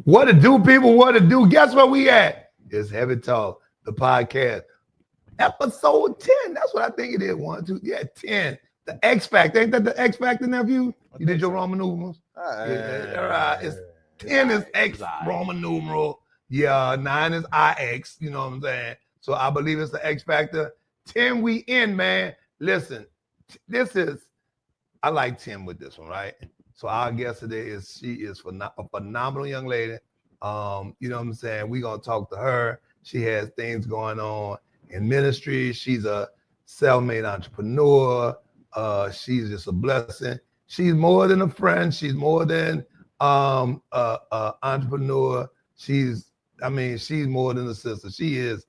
What to do, people? What to do? Guess where we at? It's Heavy Talk, the podcast. Episode 10. That's what I think it is. 1, 2, yeah, 10. The X Factor. Ain't that the X Factor, nephew? You did your Roman numerals? Yeah, all right. It's 10 is X Roman numeral. Yeah, 9 is IX. You know what I'm saying? So I believe it's the X Factor. 10 we in, man. Listen, I like 10 with this one, right? So our guest today she is a phenomenal young lady. You know what I'm saying? We're going to talk to her. She has things going on in ministry. She's a self-made entrepreneur. She's just a blessing. She's more than a friend. She's more than entrepreneur. She's more than a sister. She is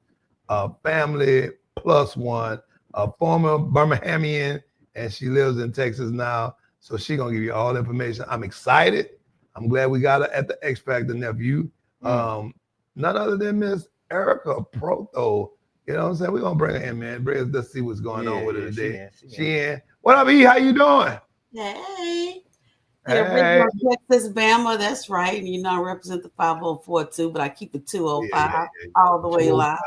a family plus one, a former Birminghamian, and she lives in Texas now. So she's going to give you all the information. I'm excited. I'm glad we got her at the X Factor, nephew. None other than Miss Erica Proto. You know what I'm saying? We're going to bring her in, man. Let's see what's going on with her today. She in. What up, E? How you doing? Hey. Original Texas Bama, that's right. You know, I represent the 504 too, but I keep the 205 all the way live.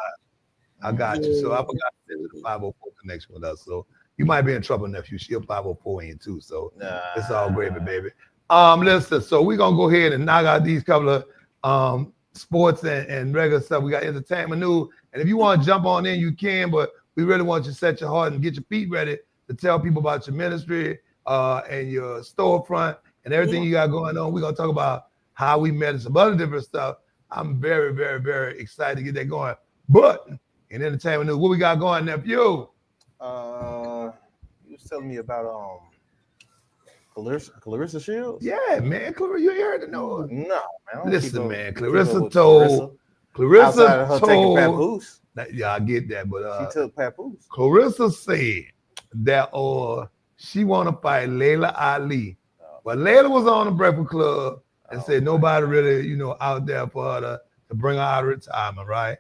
I got you. So I forgot the 504 connection with us. So you might be in trouble, nephew. She a 504 in too. So it's all gravy, baby. Listen, so we're gonna go ahead and knock out these couple of sports and regular stuff. We got entertainment news. And if you want to jump on in, you can, but we really want you to set your heart and get your feet ready to tell people about your ministry and your storefront and everything you got going on. We're gonna talk about how we met and some other different stuff. I'm very, very, very excited to get that going. But in entertainment news, what we got going, nephew? You was telling me about Clarissa Shields? Yeah, man. You heard it? No, man. Listen, man. Clarissa told taking Papoose. Yeah, I get that, but she took Papoose. Clarissa said that she want to fight Layla Ali, but Layla was on the Breakfast Club and said nobody really, out there for her to bring her out of retirement, right?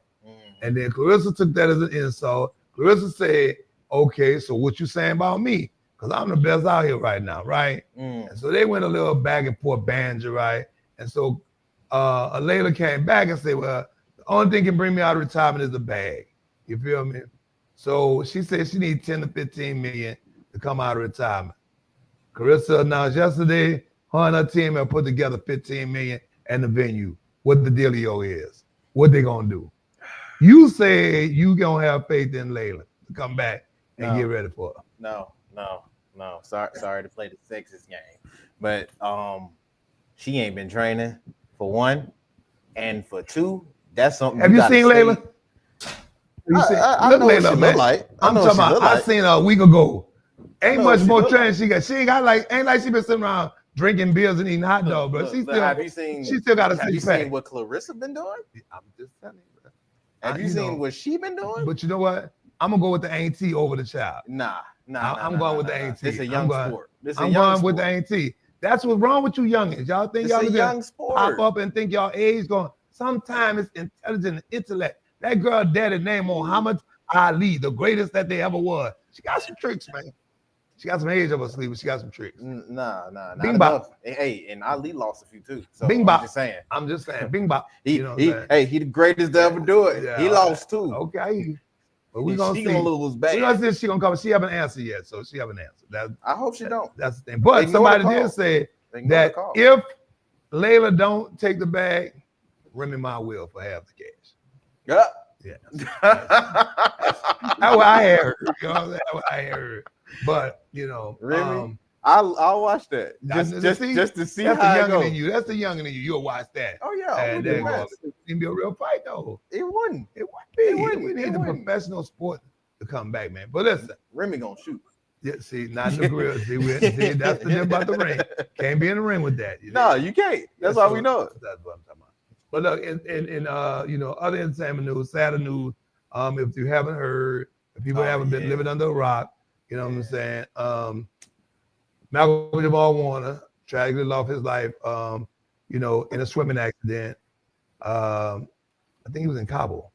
And then Clarissa took that as an insult. Clarissa said, okay, so what you saying about me? Because I'm the best out here right now, right? And so they went a little back and forth banter, right? And so Layla came back and said, well, the only thing can bring me out of retirement is the bag. You feel me? So she said she needs 10 to 15 million to come out of retirement. Clarissa announced yesterday, her and her team have put together 15 million and the venue. What the dealio is. What they gonna do. You say you gonna have faith in Layla to come back and get ready for her. No. Sorry to play the sexist game. But she ain't been training for one. And for two, that's something. Have you seen Layla? I know Layla, what she look like. I'm talking about. I seen her a week ago. Ain't much more training she got. She ain't got ain't like she been sitting around drinking beers and eating hot dogs, bro. She still got a six pack. Have you seen what Clarissa been doing? I'm just telling you, bro. Have you seen what she been doing? But you know what? I'm gonna go with the A&T over the child. I'm going with the A&T. It's a young sport. I'm going with the A&T. That's what's wrong with you youngins. Y'all think y'all can pop up and think y'all age going. Sometimes it's intelligence and intellect. That girl daddy name Muhammad Ali, the greatest that they ever was. She got some tricks, man. She got some age up her sleeve, but she got some tricks. Nah. Bing bop. Hey, and Ali lost a few too. So Bing bop. I'm just saying. Bing bop. He the greatest to ever do it. Yeah, he lost too. Okay. But we're gonna see. Gonna lose bad. We're gonna see if she gonna come. She haven't answered yet, so she haven't answered. I hope she don't. That's the thing. But somebody did say that if Layla don't take the bag, Remy Ma will for half the cash. Yeah. That's what I heard. That's what I heard. But Remy, I'll watch that just to see how it goes. That's the younger than you. You'll watch that. Oh yeah, and it's gonna be a real fight though. It wouldn't. We need the professional sport to come back, man. But listen, Remy gonna shoot. Yeah, see, not in the grill. See, that's the thing about the ring. Can't be in the ring with that. No, you can't. That's why we know it. That's what I'm talking about. But look, in other entertainment news, sadder news. If you haven't heard, if people haven't been living under a rock, you know what I'm saying. Malcolm Jamal Warner tragically lost his life, in a swimming accident. I think he was in Cabo.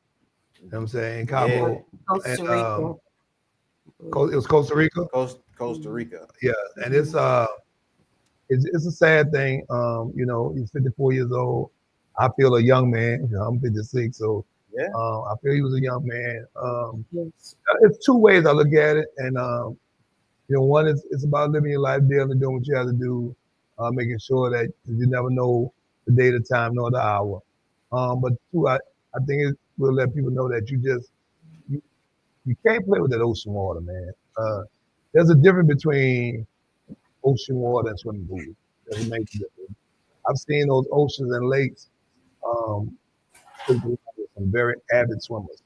You know what I'm saying? In Cabo. Costa Rica. It was Costa Rica. Costa Rica. Yeah, and it's a sad thing. He's 54 years old. I feel a young man. I'm 56, so Yeah. I feel he was a young man. Yes. It's two ways I look at it, and one is it's about living your life daily, doing what you have to do, making sure that you never know the day, the time, nor the hour. But two, I think it will let people know that you, you can't play with that ocean water, man. There's a difference between ocean water and swimming pools. There's a major difference. I've seen those oceans and lakes um, filled with some very avid swimmers.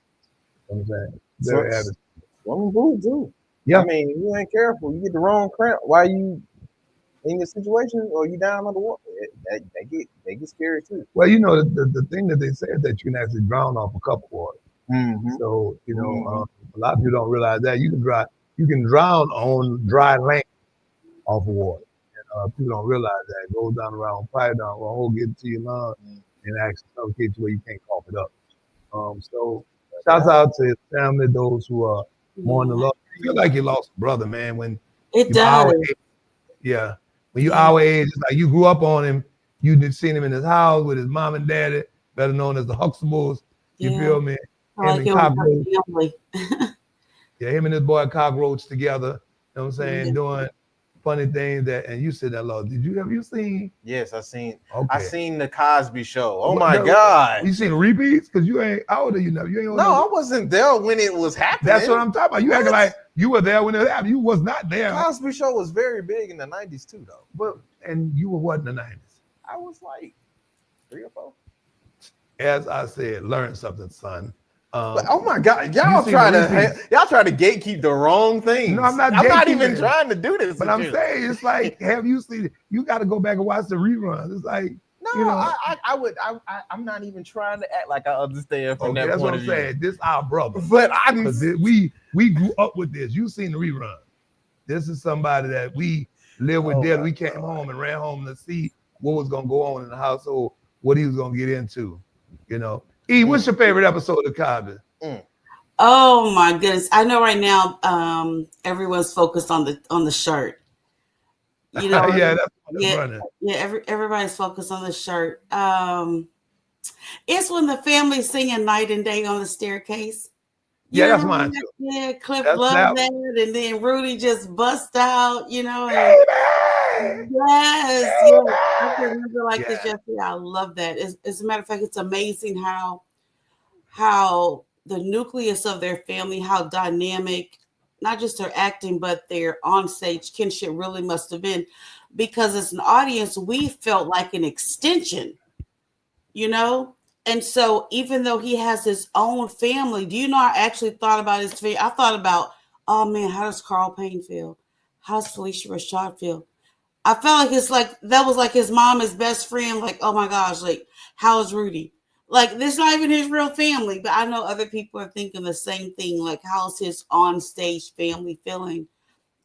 You know what I'm saying? So, Very avid. swimming pool too. I Yeah. mean, if you ain't careful, you get the wrong cramp while you in your situation or you down underwater. They get scary too. Well, the thing that they say is that you can actually drown off a cup of water. Mm-hmm. So, Mm-hmm. a lot of people don't realize that you can drown on dry land off of water. And people don't realize that. It goes down around, probably down a hole, get into your lung, and actually suffocate you where you can't cough it up. So, shouts Yeah. out to his family, those who are mourning the Yeah. loss. I feel like you lost a brother, man. When It you our does. age, yeah, when you Yeah. our age, it's like you grew up on him. You did seen him in his house with his mom and daddy, better known as the Huxtables. You Yeah. feel me? I Him like and it with Cockroach. her family. Yeah, him and his boy Cockroach together. You know what I'm saying? Yeah. Doing funny things and you said that, Lord. Have you seen? Yes, I Okay. seen the Cosby Show. Oh What, my no, God. you seen repeats? Because you ain't, how old are you now? You ain't old No, enough. I wasn't there when it was happening. That's what I'm talking about. You acting What? like you were there when it happened. You was not there. Cosby Show was very big in the 90s too, though. But and you were what in the 90s? I was like 3 or 4. As I said, learn something, son. But oh my God, you y'all seen try the to repeats. y'all try to gatekeep the wrong things. No, I'm not I'm not even gatekeeping. trying to do this But with I'm you. saying it's like, have you seen it? You got to go back and watch the reruns. It's like, No, I'm not even trying to act like I understand from okay, that that's point what of I'm view. saying. This our brother. But I'm Because we grew up with this. You seen the rerun. This is somebody that we lived with Oh dead. my We came God. home and ran home to see what was gonna go on in the household, what he was gonna get into. What's your favorite episode of Cosby? Oh my goodness. I know right now everyone's focused on the shirt. You know, Yeah, that's yeah, running. yeah, everybody's focused on the shirt. It's when the family's singing night and day on the staircase. You Yeah, that's remember mine that? too. Yeah, Cliff That's loved that. that, and then Rudy just bust out, and Baby, yes, yes. I can baby. remember like this Yeah, yesterday. I love that. As a matter of fact, it's amazing how the nucleus of their family, how dynamic, not just their acting, but their onstage kinship really must have been. Because as an audience, we felt like an extension, you know? And so even though he has his own family, do you know I actually thought about his family? I thought about, oh man, how does Carl Payne feel? How's Felicia Rashad feel? I felt like it's like that was like his mom, his best friend. Like, oh my gosh, like how's Rudy? Like, this not even his real family, but I know other people are thinking the same thing. Like, how's his on stage family feeling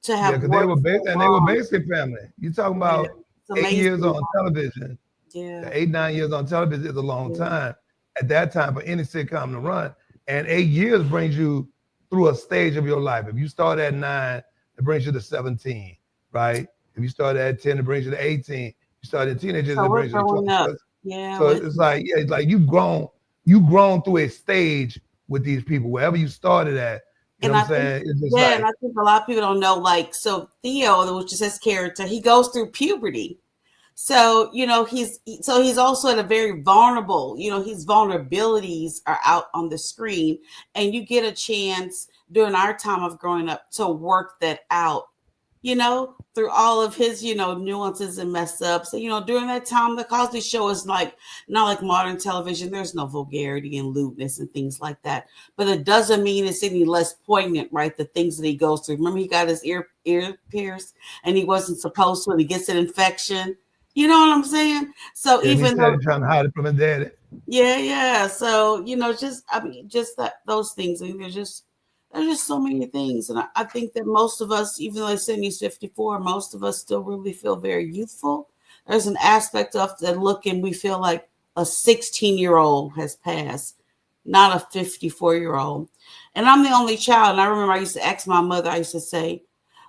to yeah, have because they worked were so and they were long? basic family. You talking Yeah, about it's 8 years amazing. on television. Yeah, 8, 9 years on television is a long yeah. time at that time for any sitcom to run. And 8 years brings you through a stage of your life. If you start at 9, it brings you to 17, right? If you start at 10, it brings you to 18. You start at teenagers, So it we're brings you to growing 20. up. Yeah, So it's like, yeah, it's like you've grown through a stage with these people, wherever you started at. You know and what I I'm think, saying? It's just yeah, and like, I think a lot of people don't know. Like, so Theo, which is his character, he goes through puberty. So, he's also at a very vulnerable, his vulnerabilities are out on the screen, and you get a chance during our time of growing up to work that out, through all of his, nuances and mess ups. And, during that time, the Cosby Show is like not like modern television. There's no vulgarity and lewdness and things like that. But it doesn't mean it's any less poignant, right? The things that he goes through. Remember, he got his ear pierced, and he wasn't supposed to, and he gets an infection. You know what I'm saying? So and he even said though, he's trying to hide it from his daddy. yeah, yeah. So just that those things. I mean, there's just so many things, and I think that most of us, even though I said he's 54, most of us still really feel very youthful. There's an aspect of that look, and we feel like a 16-year-old has passed, not a 54-year-old. And I'm the only child, and I remember I used to ask my mother. I used to say,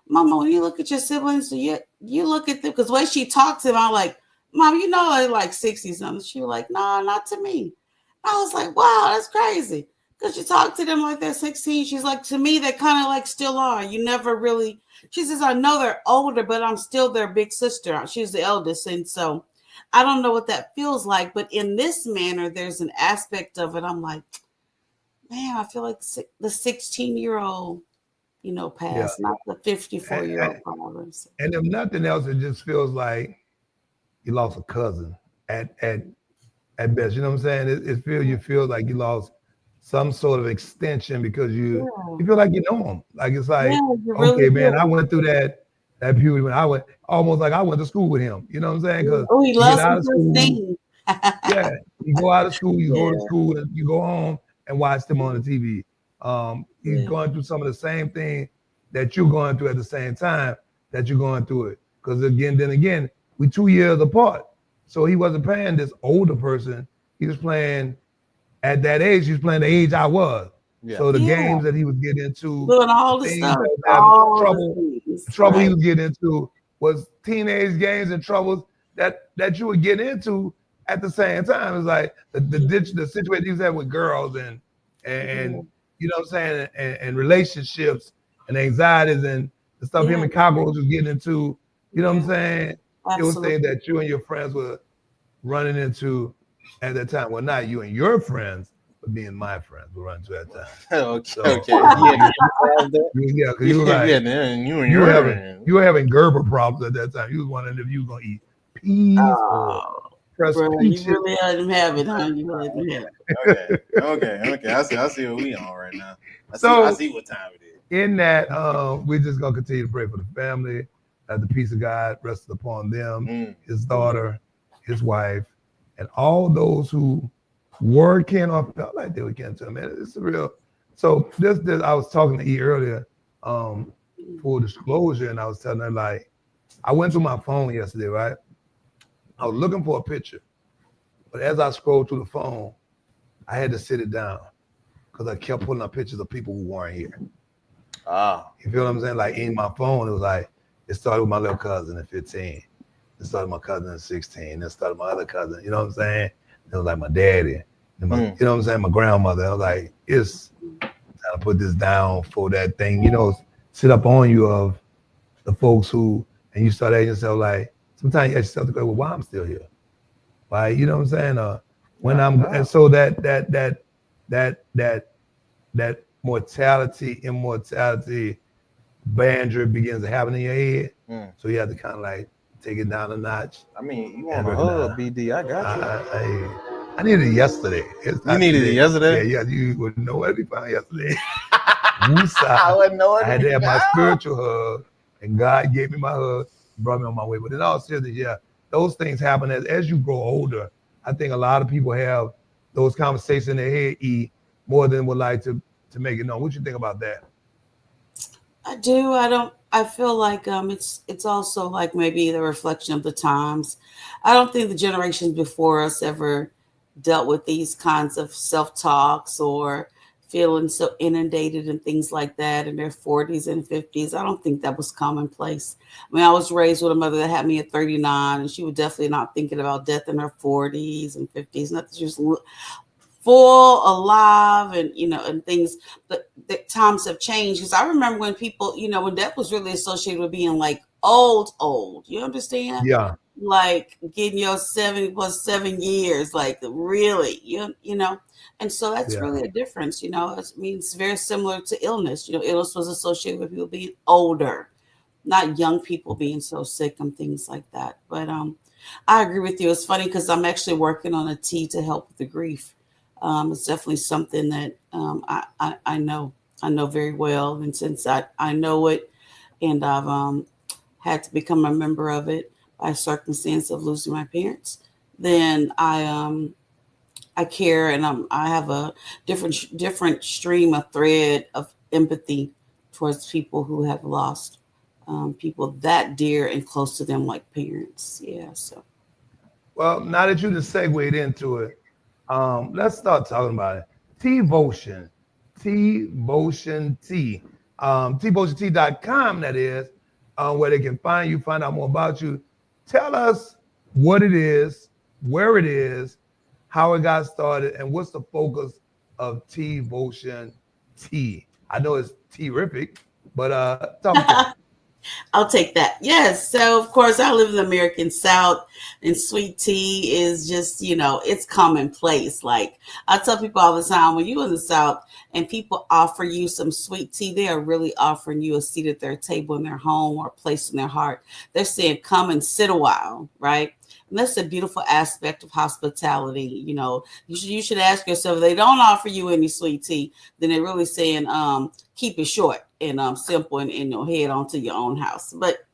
Mama, when you look at your siblings, you look at them because when she talks to them, I'm like, Mom, you know I like 60 something. She was like, no, not to me. I was like, wow, that's crazy. Because you talk to them like they're 16. She's like, to me, they kind of like still are. You never really, she says, I know they're older, but I'm still their big sister. She's the eldest. And so I don't know what that feels like. But in this manner, there's an aspect of it. I'm like, man, I feel like the 16-year-old, Yeah. passed, not the 54-year-old father. And if nothing else, it just feels like you lost a cousin at best. You know what I'm saying? You feel like you lost some sort of extension because Yeah, you feel like you know them. Like it's yeah, like, you really okay, man, I do. went through that puberty when I went almost like I went to school with him. You know what I'm saying? Because Oh, he you get loves out some of school, Christine. yeah, you go out of school, you go to Yeah, school, and you go home and watch them on the TV. He's yeah, going through some of the same thing that you're going through at the same time that you're going through it. Because again, we 2 years apart. So he wasn't playing this older person. He was playing at that age. He was playing the age I was. Yeah. So the yeah. games that he was getting into, Doing the all the things stuff, that was having all the trouble, the things, trouble he right? was getting into was teenage games and troubles that you would get into at the same time. It's like the situation he was having with girls and Yeah, you know what I'm saying and relationships and anxieties and the stuff him yeah, and Cockroach was getting into. You know what I'm yeah, saying? It was things absolutely. that you and your friends were running into at that time. Well, not you and your friends, but me and my friends were running to that time. Okay, So okay. Yeah, you have that. yeah, because you were Yeah, like then you and you were having your you were having Gerber problems at that time. You was wondering if you were gonna eat peas or Oh, pressed bro, you peaches. really let him have it, huh? You let him have it. okay. I see what we on right now. I So see what time it is. in that, we're just gonna continue to pray for the family, that the peace of God rested upon them, Mm. his daughter, his wife, and all those who were kin or felt like they were kin to him. Man, it's a real. So this I was talking to E earlier, full disclosure, and I was telling her like I went to my phone yesterday, right? I was looking for a picture, but as I scrolled through the phone, I had to sit it down because I kept pulling up pictures of people who weren't here. Ah, You feel what I'm saying? Like in my phone, it was like it started with my little cousin at 15. It started with my cousin at 16. It started with my other cousin. You know what I'm saying? It was like my daddy. And my, mm. you know what I'm saying? My grandmother. I was like, it's time to put this down for that thing. Sit up on you of the folks who, and you start asking yourself like, sometimes you ask yourself the question, well, why I'm still here? Why? You know what I'm saying? When Yeah, I'm, yeah. and so that mortality, immortality, bandra begins to happen in your head. Mm. So you have to kind of like take it down a notch I mean, you want and a recognize. hug, BD? I got you. I needed it yesterday. It's You not needed it today. yesterday. Yeah, you would know what we found yesterday. I Woosah. wouldn't know I it to had be to have my found. spiritual hug, and God gave me my hug, brought me on my way. But in all seriousness, yeah, those things happen as you grow older. I think a lot of people have those conversations in their head, more than would like to make it known. What you think about that? I do. I don't. I feel like it's also like maybe the reflection of the times. I don't think the generations before us ever dealt with these kinds of self talks or feeling so inundated and things like that in their 40s and 50s. I don't think that was commonplace. I mean, I was raised with a mother that had me at 39, and she was definitely not thinking about death in her 40s and 50s. Nothing. She was full alive and and things, but the times have changed because I remember when people when death was really associated with being like old, you understand, Yeah, like getting your 70 plus 7 years, like really and so that's yeah, really a difference. I mean, it's very similar to illness. Illness was associated with people being older, not young people being so sick and things like that. But I agree with you. It's funny because I'm actually working on a tea to help with the grief. It's definitely something that I know very well, and since I know it, and I've had to become a member of it by circumstance of losing my parents, then I care, and I have a different stream, a thread of empathy towards people who have lost people that dear and close to them, like parents. Yeah. So well, now that you just segued into it, let's start talking about it. T-Votion, T-Votion T, T-VotionT.com, that is, where they can find you, find out more about you. Tell us what it is, where it is, how it got started, and what's the focus of T-Votion tea. I know it's terrific, but talk to us. I'll take that. Yes. So of course I live in the American South and sweet tea is just, it's commonplace. Like I tell people all the time, when you in the South and people offer you some sweet tea, they are really offering you a seat at their table in their home or a place in their heart. They're saying, come and sit a while, right? And that's a beautiful aspect of hospitality. You should ask yourself if they don't offer you any sweet tea, then they're really saying, keep it short and simple and head on to your own house. But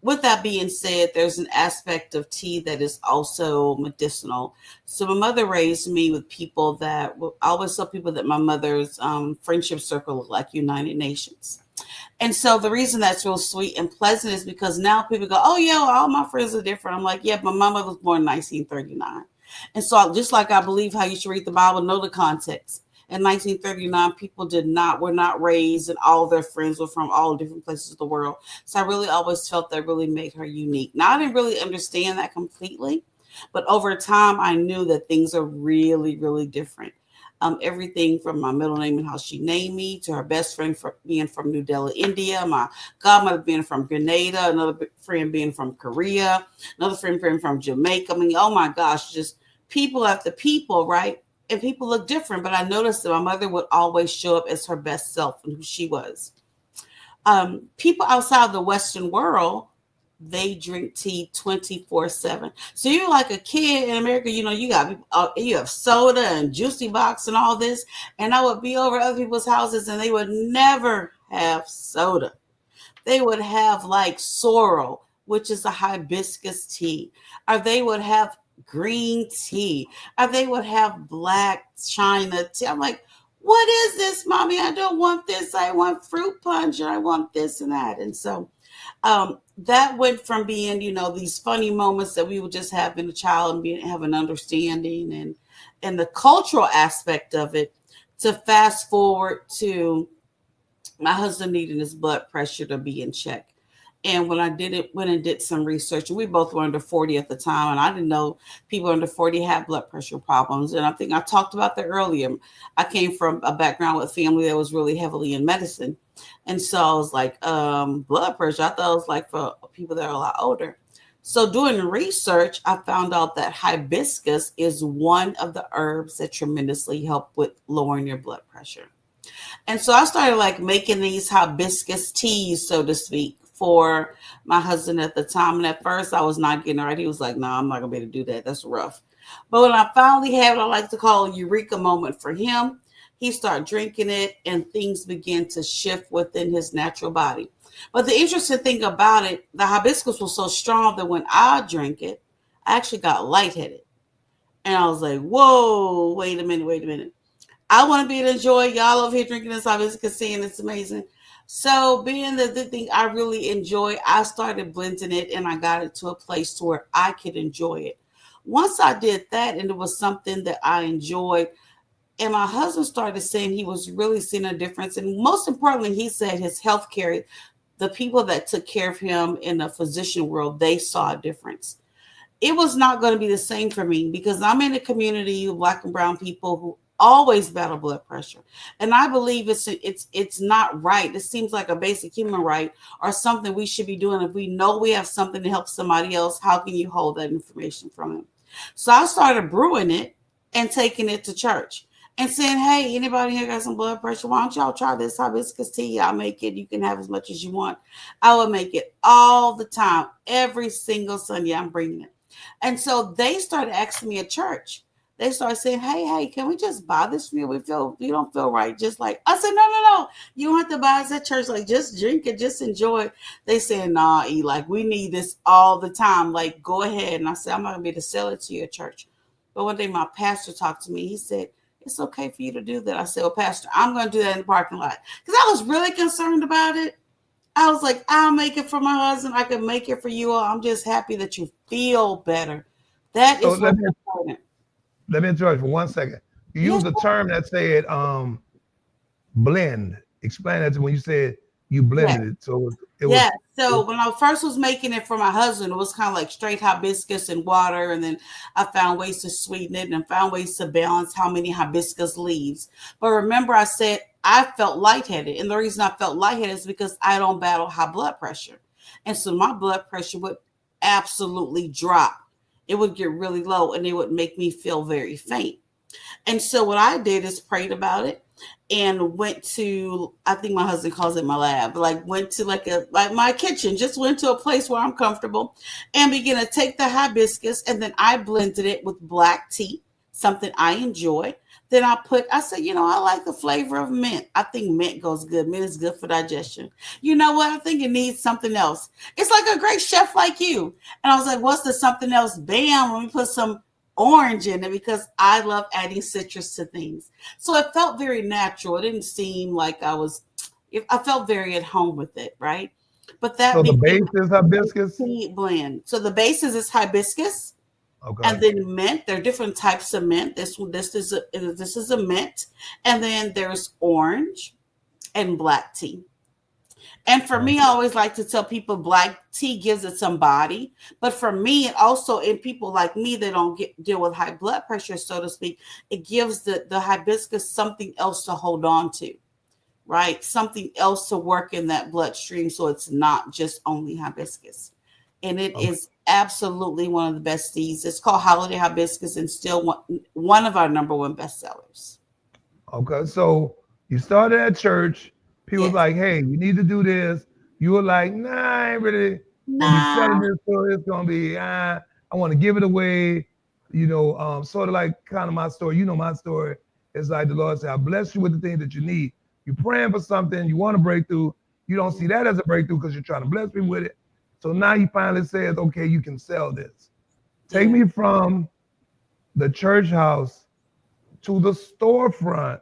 with that being said, there's an aspect of tea that is also medicinal. So my mother raised me with people that I always tell people that my mother's friendship circle looked like United Nations. And so the reason that's real sweet and pleasant is because now people go, oh, yeah, well, all my friends are different. I'm like, yeah, but my mother was born in 1939. And so just like I believe how you should read the Bible, know the context. In 1939, people were not raised and all their friends were from all different places of the world. So I really always felt that really made her unique. Now, I didn't really understand that completely, but over time, I knew that things are really, really different. Everything from my middle name and how she named me to her best friend for being from New Delhi, India, my godmother being from Grenada, another friend being from Korea, another friend being from Jamaica. I mean, oh my gosh, just people after people, right? And people look different, but I noticed that my mother would always show up as her best self and who she was. People outside the Western world, they drink tea 24/7. So you're like a kid in America, you have soda and juicy box and all this. And I would be over other people's houses and they would never have soda. They would have like sorrel, which is a hibiscus tea, or they would have green tea, or they would have black china tea. I'm like, what is this, mommy? I don't want this. I want fruit punch, or I want this and that. And so that went from being, these funny moments that we would just have in a child and have an understanding and the cultural aspect of it to fast forward to my husband needing his blood pressure to be in check. And when I went and did some research, and we both were under 40 at the time, and I didn't know people under 40 had blood pressure problems. And I think I talked about that earlier. I came from a background with family that was really heavily in medicine. And so I was like, blood pressure, I thought it was like for people that are a lot older. So doing research, I found out that hibiscus is one of the herbs that tremendously help with lowering your blood pressure. And so I started like making these hibiscus teas, so to speak, for my husband at the time. And at first I was not getting it right. He was like, no, I'm not gonna be able to do that. That's rough. But when I finally had what I like to call a eureka moment for him, he started drinking it and things began to shift within his natural body. But the interesting thing about it, the hibiscus was so strong that when I drank it, I actually got lightheaded. And I was like, whoa, wait a minute. I want to be able to enjoy y'all over here drinking this hibiscus tea, and it's amazing. So being the thing I really enjoy, I started blending it and I got it to a place to where I could enjoy it. Once I did that and it was something that I enjoyed, and my husband started saying he was really seeing a difference. And most importantly, he said his health care, the people that took care of him in the physician world, they saw a difference. It was not going to be the same for me because I'm in a community of Black and brown people who always battle blood pressure. And I believe it's not right. It seems like a basic human right or something we should be doing. If we know we have something to help somebody else, how can you hold that information from them? So I started brewing it and taking it to church and saying, hey, anybody here got some blood pressure? Why don't y'all try this hibiscus tea? I'll make it. You can have as much as you want. I would make it all the time. Every single Sunday, I'm bringing it. And so they started asking me at church. They started saying, hey, can we just buy this from you? We don't feel right. Just like, I said, no. You don't have to buy us at church. Like, just drink it. Just enjoy it. They said, nah, E, like, we need this all the time. Like, go ahead. And I said, I'm not going to be able to sell it to you at church. But one day my pastor talked to me. He said, it's okay for you to do that. I said, well, Pastor, I'm going to do that in the parking lot. Because I was really concerned about it. I was like, I'll make it for my husband. I can make it for you all. I'm just happy that you feel better. That So is what's important. let me interrupt you for 1 second. You Yes, used a term that said blend. Explain that to when you said you yes. blended it. So It Yeah. was. So when I first was making it for my husband, it was kind of like straight hibiscus and water. And then I found ways to sweeten it and found ways to balance how many hibiscus leaves. But remember, I said I felt lightheaded. And the reason I felt lightheaded is because I don't battle high blood pressure. And so my blood pressure would absolutely drop. It would get really low and it would make me feel very faint. And so what I did is prayed about it and went to, I think my husband calls it my lab, like went to like my kitchen, just went to a place where I'm comfortable and began to take the hibiscus and then I blended it with black tea, something I enjoy. Then I said, I like the flavor of mint. I think mint goes good. Mint is good for digestion. You know what? I think it needs something else. It's like a great chef like you. And I was like, what's the something else? Bam, let me put some orange in it because I love adding citrus to things. So it felt very natural. It didn't seem like I felt very at home with it, right? But that So the became base is hibiscus. a tea blend. So the basis is hibiscus Okay. and then mint. There are different types of mint. This is a mint. And then there's orange and black tea. And for me, I always like to tell people black tea gives it some body. But for me, it also, in people like me that don't deal with high blood pressure, so to speak, it gives the hibiscus something else to hold on to, right? Something else to work in that bloodstream so it's not just only hibiscus. And it Okay. is absolutely one of the best teas. It's called Holiday Hibiscus and still one of our number one bestsellers. Okay. So you started at church. People was Yes. like, hey, you need to do this. You were like, nah, I ain't really gonna be selling Nah. this. So it's gonna be, I want to give it away. Sort of like kind of my story. You know my story. It's like the Lord said, I bless you with the things that you need. You're praying for something, you want a breakthrough. You don't see that as a breakthrough because you're trying to bless me with it. So now he finally says, okay, you can sell this. Take Yeah. me from the church house to the storefront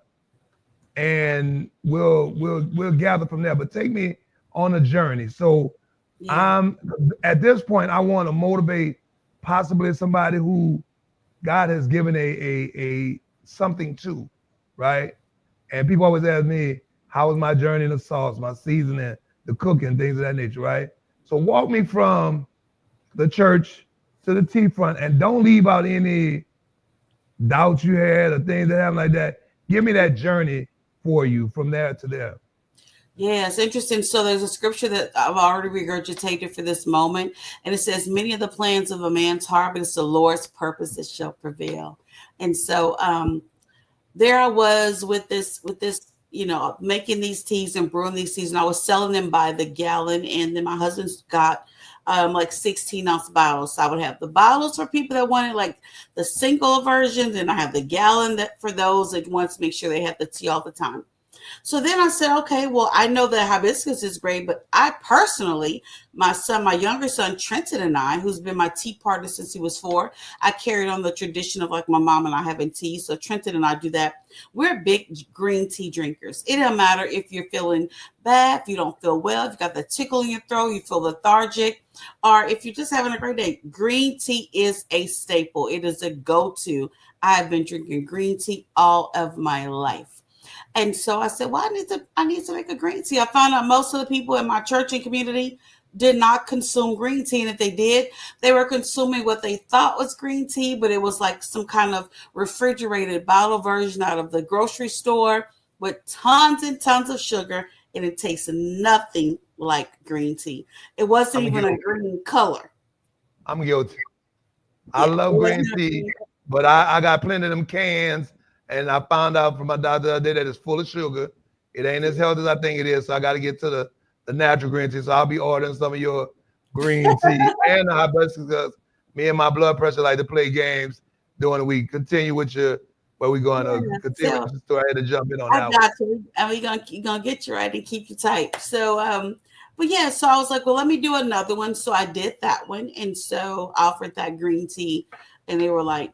and we'll gather from there. But take me on a journey. So Yeah. I'm at this point, I want to motivate possibly somebody who God has given a something to, right? And people always ask me, how was my journey in the sauce, my seasoning, the cooking, things of that nature, right? So walk me from the church to the tea front and don't leave out any doubts you had or things that happen like that. Give me that journey for you from there to there. Yeah, it's interesting. So there's a scripture that I've already regurgitated for this moment, and it says, "Many of the plans of a man's heart, but it's the Lord's purpose that shall prevail." And so there I was with this, making these teas and brewing these teas, and I was selling them by the gallon. And then my husband's got like 16-ounce bottles. So I would have the bottles for people that wanted like the single versions, and I have the gallon that for those that wants to make sure they have the tea all the time. So then I said, okay, well, I know that hibiscus is great, but I personally, my younger son, Trenton, and I, who's been my tea partner since he was 4, I carried on the tradition of like my mom and I having tea. So Trenton and I do that. We're big green tea drinkers. It doesn't matter if you're feeling bad, if you don't feel well, if you got the tickle in your throat, you feel lethargic, or if you're just having a great day. Green tea is a staple. It is a go-to. I've been drinking green tea all of my life. And so I said, well, I need to make a green tea. I found out most of the people in my church and community did not consume green tea. And if they did, they were consuming what they thought was green tea, but it was like some kind of refrigerated bottle version out of the grocery store with tons and tons of sugar. And it tasted nothing like green tea. It wasn't I'm even a guilty. green color. I'm guilty. I Yeah, it love was green not tea, green. but I got plenty of them cans, and I found out from my doctor the other day that it's full of sugar. It ain't as healthy as I think it is, so I got to get to the natural green tea. So I'll be ordering some of your green tea and the hibiscus because me and my blood pressure like to play games during the week. Continue with your where we going to Yeah. continue with So your story. I had to jump in on I that one. got to. And we're gonna get you right and keep you tight. So but yeah, so I was like, well, let me do another one. So I did that one, and so I offered that green tea, and they were like,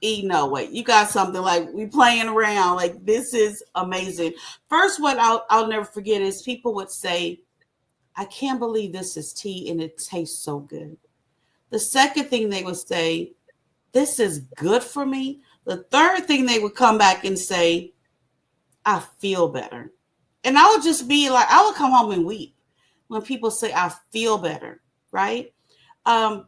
no, wait, you got something like we playing around. Like this is amazing. First, what I'll never forget is people would say, I can't believe this is tea and it tastes so good. The second thing they would say, this is good for me. The third thing they would come back and say, I feel better. And I would just be like, I would come home and weep. when people say I feel better, right?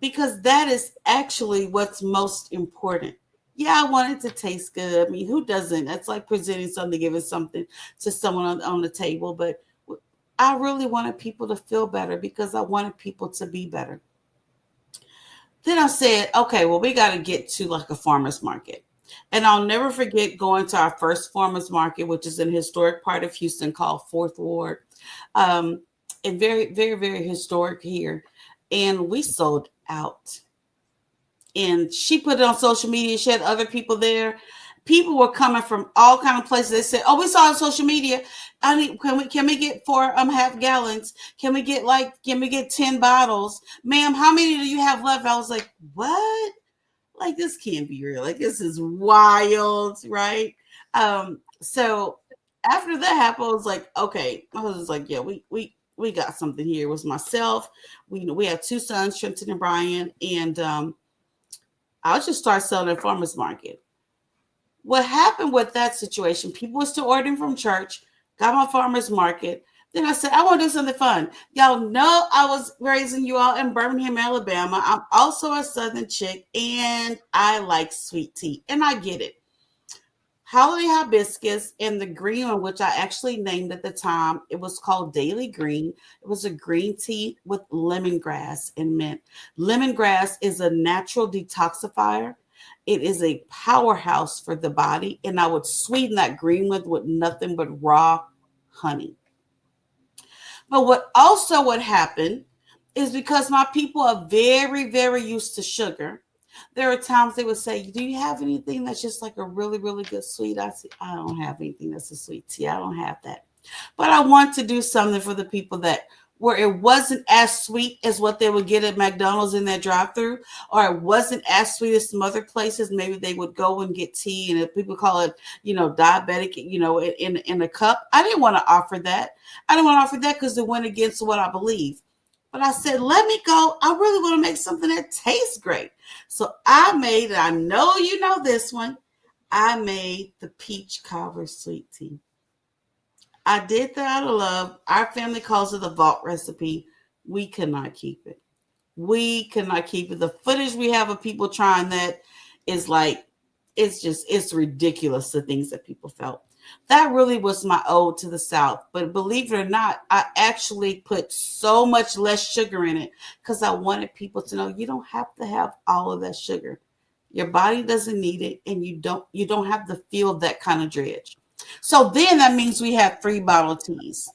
Because that is actually what's most important. Yeah, I want it to taste good. I mean, who doesn't? That's like presenting something, giving something to someone on the table. But I really wanted people to feel better because I wanted people to be better. Then I said, okay, well, we got to get to like a farmer's market. And I'll never forget going to our first farmer's market, which is an historic part of Houston called Fourth Ward. Um, and very, very, very historic here. And we sold out. And she put it on social media. She had other people there. People were coming from all kind of places. They said, "Oh, we saw it on social media. I need can we get 4 half gallons? Can we get 10 bottles, ma'am? How many do you have left?" I was like, "What? Like this can't be real. Like this is wild, right?" So after that happened, I was like, "Okay." I was like, "Yeah, we got something here." It was myself. We have 2 sons, Trenton and Brian, and I'll just start selling at farmers market. What happened with that situation? People were still ordering from church, got my farmers market. Then I said, I want to do something fun. Y'all know I was raising you all in Birmingham, Alabama. I'm also a Southern chick and I like sweet tea. And I get it. Holiday hibiscus and the green one, which I actually named at the time, it was called Daily Green. It was a green tea with lemongrass and mint. Lemongrass is a natural detoxifier. It is a powerhouse for the body, and I would sweeten that green with nothing but raw honey. But what also would happen is because my people are very, very used to sugar. There are times they would say, "Do you have anything that's just like a really, really good sweet?" I say, "I don't have anything that's a sweet tea. I don't have that." But I want to do something for the people that where it wasn't as sweet as what they would get at McDonald's in their drive-through, or it wasn't as sweet as some other places. Maybe they would go and get tea, and if people call it, diabetic, in a cup. I didn't want to offer that. I didn't want to offer that because it went against what I believe. But I said, let me go. I really want to make something that tastes great. So I made, I know you know this one, I made the peach cobbler sweet tea. I did that out of love. Our family calls it the vault recipe. We cannot keep it. We cannot keep it. The footage we have of people trying that is like, it's ridiculous, the things that people felt. That really was my ode to the South. But believe it or not, I actually put so much less sugar in it because I wanted people to know you don't have to have all of that sugar. Your body doesn't need it, and you don't have to feel that kind of dredge. So then that means we have 3 bottle teas.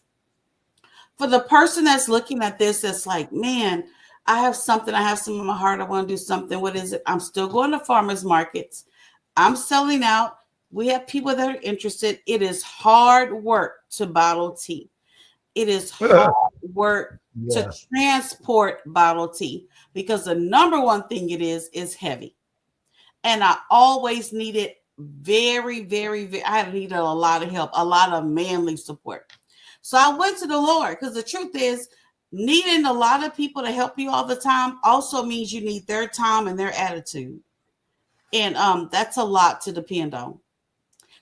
For the person that's looking at this, that's like, man, I have some in my heart. I want to do something. What is it? I'm still going to farmers markets. I'm selling out. We have people that are interested. It is hard work to bottle tea. It is hard work to Yeah. transport bottle tea because the number one thing it is heavy. And I always needed very, very, very, I needed a lot of help, a lot of manly support. So I went to the Lord because the truth is, needing a lot of people to help you all the time also means you need their time and their attitude. And that's a lot to depend on.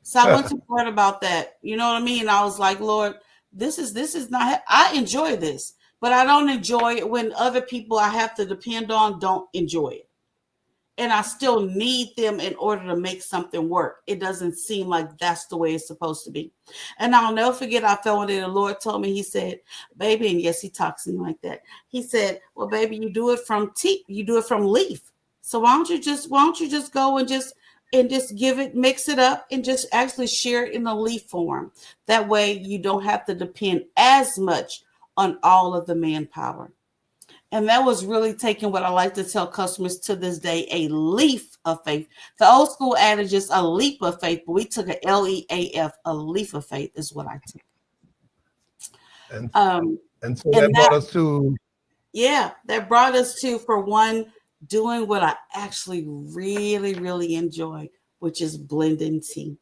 So I went to the Lord about that. You know what I mean? I was like, Lord, this is not, I enjoy this, but I don't enjoy it when other people I have to depend on don't enjoy it. And I still need them in order to make something work. It doesn't seem like that's the way it's supposed to be. And I'll never forget, I felt when the Lord told me, he said, baby, and yes, he talks to me like that. He said, well, baby, you do it from tea, you do it from leaf. So why don't you just go and just give it, mix it up, and just actually share it in a leaf form. That way you don't have to depend as much on all of the manpower. And that was really taking what I like to tell customers to this day, a leaf of faith. The old school adage is a leap of faith, but we took a LEAF, a leaf of faith is what I took. And Um, and so that and brought that, us to yeah, that brought us to, for one, doing what I actually really, really enjoy, which is blending tea.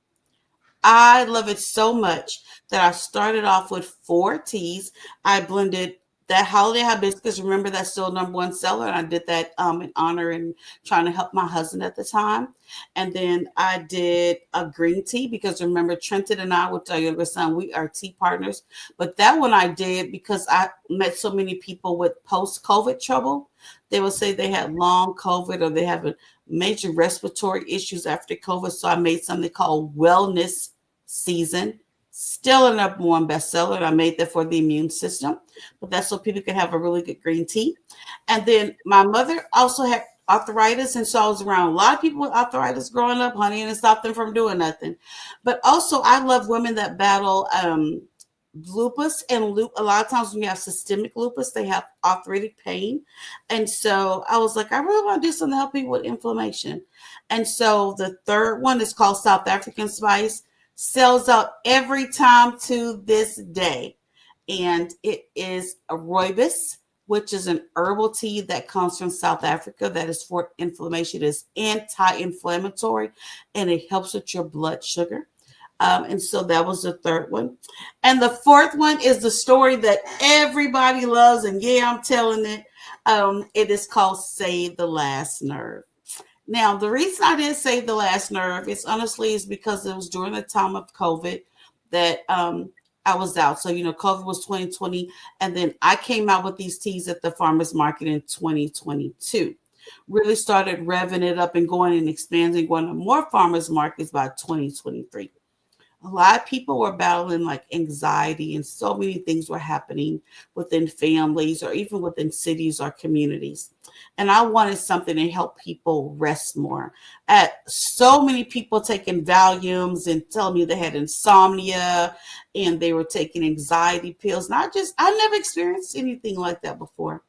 I love it so much that I started off with 4 teas. I blended that holiday hibiscus, remember that's still number one seller. And I did that in honor and trying to help my husband at the time. And then I did a green tea because remember Trenton and I, with our younger son, we are tea partners. But that one I did because I met so many people with post-COVID trouble. They would say they had long COVID or they have a major respiratory issues after COVID. So I made something called Wellness Season. Still a number one bestseller. And I made that for the immune system, but that's so people can have a really good green tea. And then my mother also had arthritis, and so I was around a lot of people with arthritis growing up, honey, and it stopped them from doing nothing. But also, I love women that battle lupus and a lot of times when you have systemic lupus, they have arthritic pain. And so I was like, I really want to do something to help people with inflammation. And so the third one is called South African Spice, sells out every time to this day. And it is a rooibos, which is an herbal tea that comes from South Africa that is for inflammation. It is anti-inflammatory and it helps with your blood sugar. And so that was the third one. And the fourth one is the story that everybody loves. And yeah, I'm telling it. It is called Save the Last Nerve. Now, the reason I didn't save the last nerve is honestly is because it was during the time of COVID that I was out. So, COVID was 2020. And then I came out with these teas at the farmer's market in 2022. Really started revving it up and going and expanding, going to more farmers markets by 2023. A lot of people were battling like anxiety and so many things were happening within families or even within cities or communities. And I wanted something to help people rest more. At so many people taking Valiums and telling me they had insomnia and they were taking anxiety pills. And I never experienced anything like that before.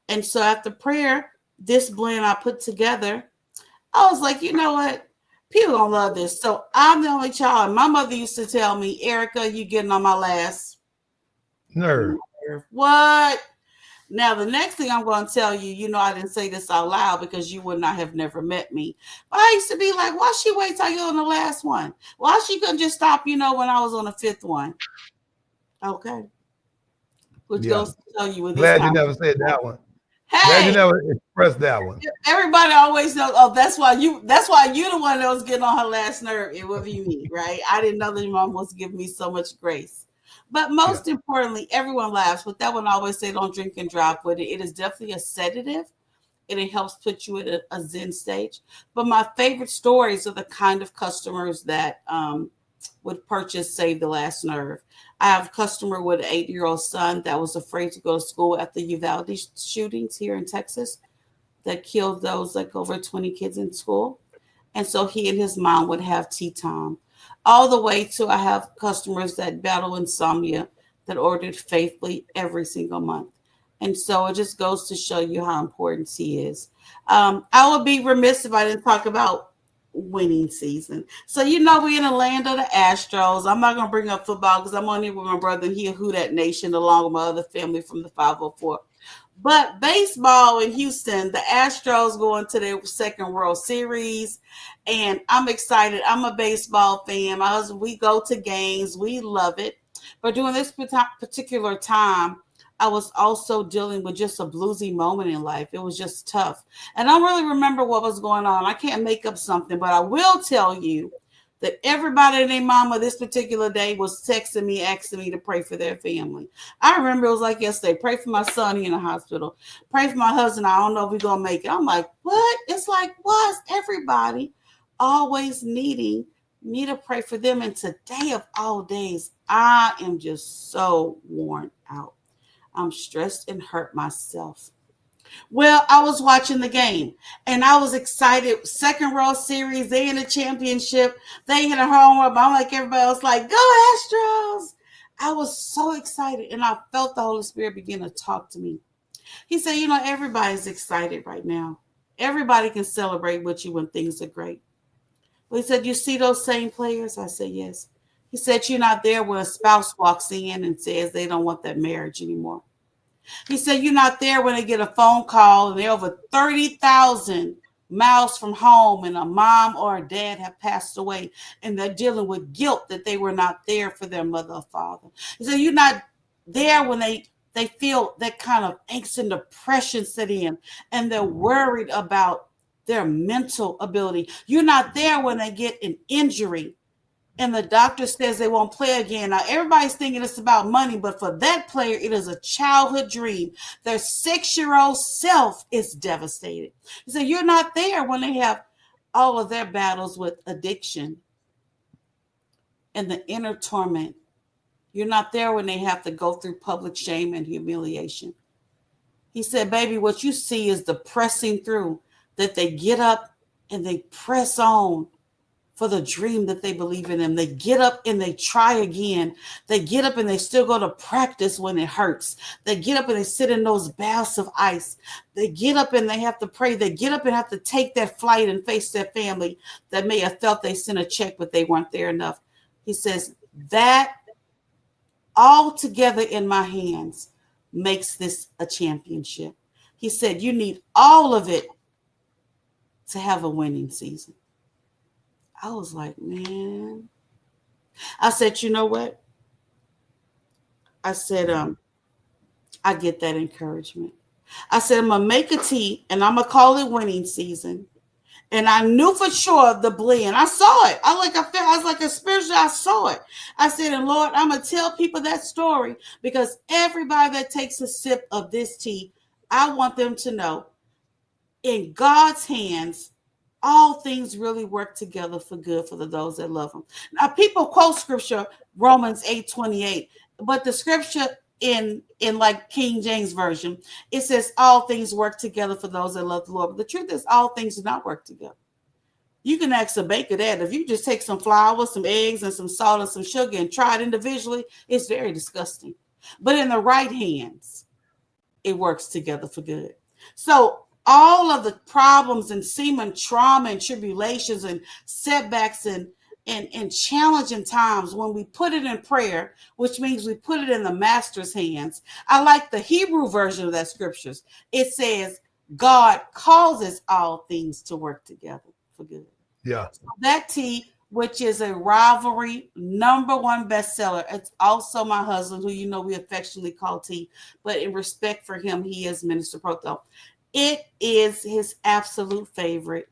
And so after prayer, this blend I put together, I was like, you know what? People gonna love this. So I'm the only child. My mother used to tell me, Erica, you getting on my last nerve. What? Now, the next thing I'm going to tell you, I didn't say this out loud because you would not have never met me. But I used to be like, why she wait till you're on the last one? Why she couldn't just stop, when I was on the fifth one? Okay. Which goes to tell you with this Glad you never said that one. Hey, glad you never expressed that one. Everybody always knows. Oh, that's why you the one that was getting on her last nerve. It would be me, right? I didn't know that your mom was giving me so much grace. But most importantly, everyone laughs. But that one I always say, don't drink and drive with it. It is definitely a sedative, and it helps put you at a zen stage. But my favorite stories are the kind of customers that would purchase Save the Last Nerve. I have a customer with an 8-year-old son that was afraid to go to school after Uvalde shootings here in Texas that killed those like over 20 kids in school. And so he and his mom would have tea time. All the way to I have customers that battle insomnia that ordered faithfully every single month. And so it just goes to show you how important tea is. I would be remiss if I didn't talk about winning season. So we're in the land of the Astros. I'm not gonna bring up football because I'm on here with my brother and he'll Who That Nation along with my other family from the 504. But baseball in Houston, the Astros going to their second World Series, and I'm excited. I'm a baseball fan. My husband, we go to games. We love it. But during this particular time, I was also dealing with just a bluesy moment in life. It was just tough. And I don't really remember what was going on. I can't make up something, but I will tell you that everybody and their mama this particular day was texting me, asking me to pray for their family. I remember it was like yesterday, pray for my son in the hospital. Pray for my husband. I don't know if we're going to make it. I'm like, what? It's like, why is everybody always needing me to pray for them? And today of all days, I am just so worn out. I'm stressed and hurt myself. Well, I was watching the game and I was excited. Second World Series, they in the championship. They hit a home run. I'm like everybody else, like, go Astros. I was so excited and I felt the Holy Spirit begin to talk to me. He said, everybody's excited right now. Everybody can celebrate with you when things are great. But he said, you see those same players? I said, yes. He said, you're not there when a spouse walks in and says they don't want that marriage anymore. He said, you're not there when they get a phone call and they're over 30,000 miles from home and a mom or a dad have passed away and they're dealing with guilt that they were not there for their mother or father. He said, you're not there when they they feel that kind of angst and depression set in, and they're worried about their mental ability. You're not there when they get an injury and the doctor says they won't play again. Now, everybody's thinking it's about money, but for that player, it is a childhood dream. Their 6-year-old self is devastated. So you're not there when they have all of their battles with addiction and the inner torment. You're not there when they have to go through public shame and humiliation. He said, baby, what you see is the pressing through, that they get up and they press on for the dream that they believe in them. They get up and they try again. They get up and they still go to practice when it hurts. They get up and they sit in those baths of ice. They get up and they have to pray. They get up and have to take that flight and face their family that may have felt they sent a check, but they weren't there enough. He says, that all together in my hands makes this a championship. He said, you need all of it to have a winning season. I was like, man. I said, you know what? I said, I get that encouragement. I said, I'm going to make a tea and I'm going to call it winning season. And I knew for sure the blend. I saw it. I was like a spiritual. I saw it. I said, and Lord, I'm going to tell people that story because everybody that takes a sip of this tea, I want them to know in God's hands, all things really work together for good for those that love him. Now, people quote scripture, Romans 8:28, but the scripture in like King James Version, it says all things work together for those that love the Lord. But the truth is all things do not work together. You can ask a baker that. If you just take some flour, some eggs, and some salt and some sugar and try it individually, it's very disgusting. But in the right hands, it works together for good. So all of the problems and seeming trauma and tribulations and setbacks and challenging times, when we put it in prayer, which means we put it in the master's hands. I like the Hebrew version of that scriptures. It says, God causes all things to work together for good. Yeah. So that tea, which is a rivalry #1 bestseller. It's also my husband, who you know we affectionately call T, but in respect for him, he is Minister Proto. It is his absolute favorite.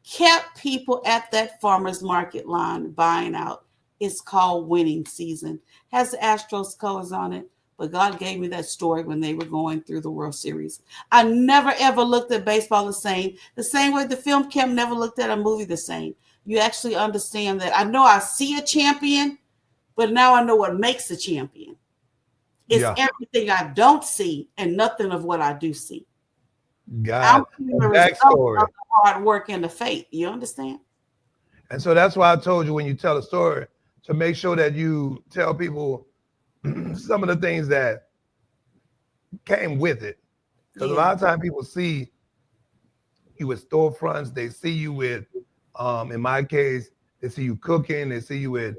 Kept people at that farmer's market line buying out. It's called Winning Season. Has the Astros colors on it, but God gave me that story when they were going through the World Series. I never ever looked at baseball the same way the film camp never looked at a movie the same. You actually understand that. I know I see a champion, but now I know what makes a champion. It's everything I don't see and nothing of what I do see. God, the result of the hard work and the faith. You understand? And so that's why I told you when you tell a story to make sure that you tell people some of the things that came with it. Because a lot of times people see you with storefronts, they see you with, in my case, they see you cooking, they see you with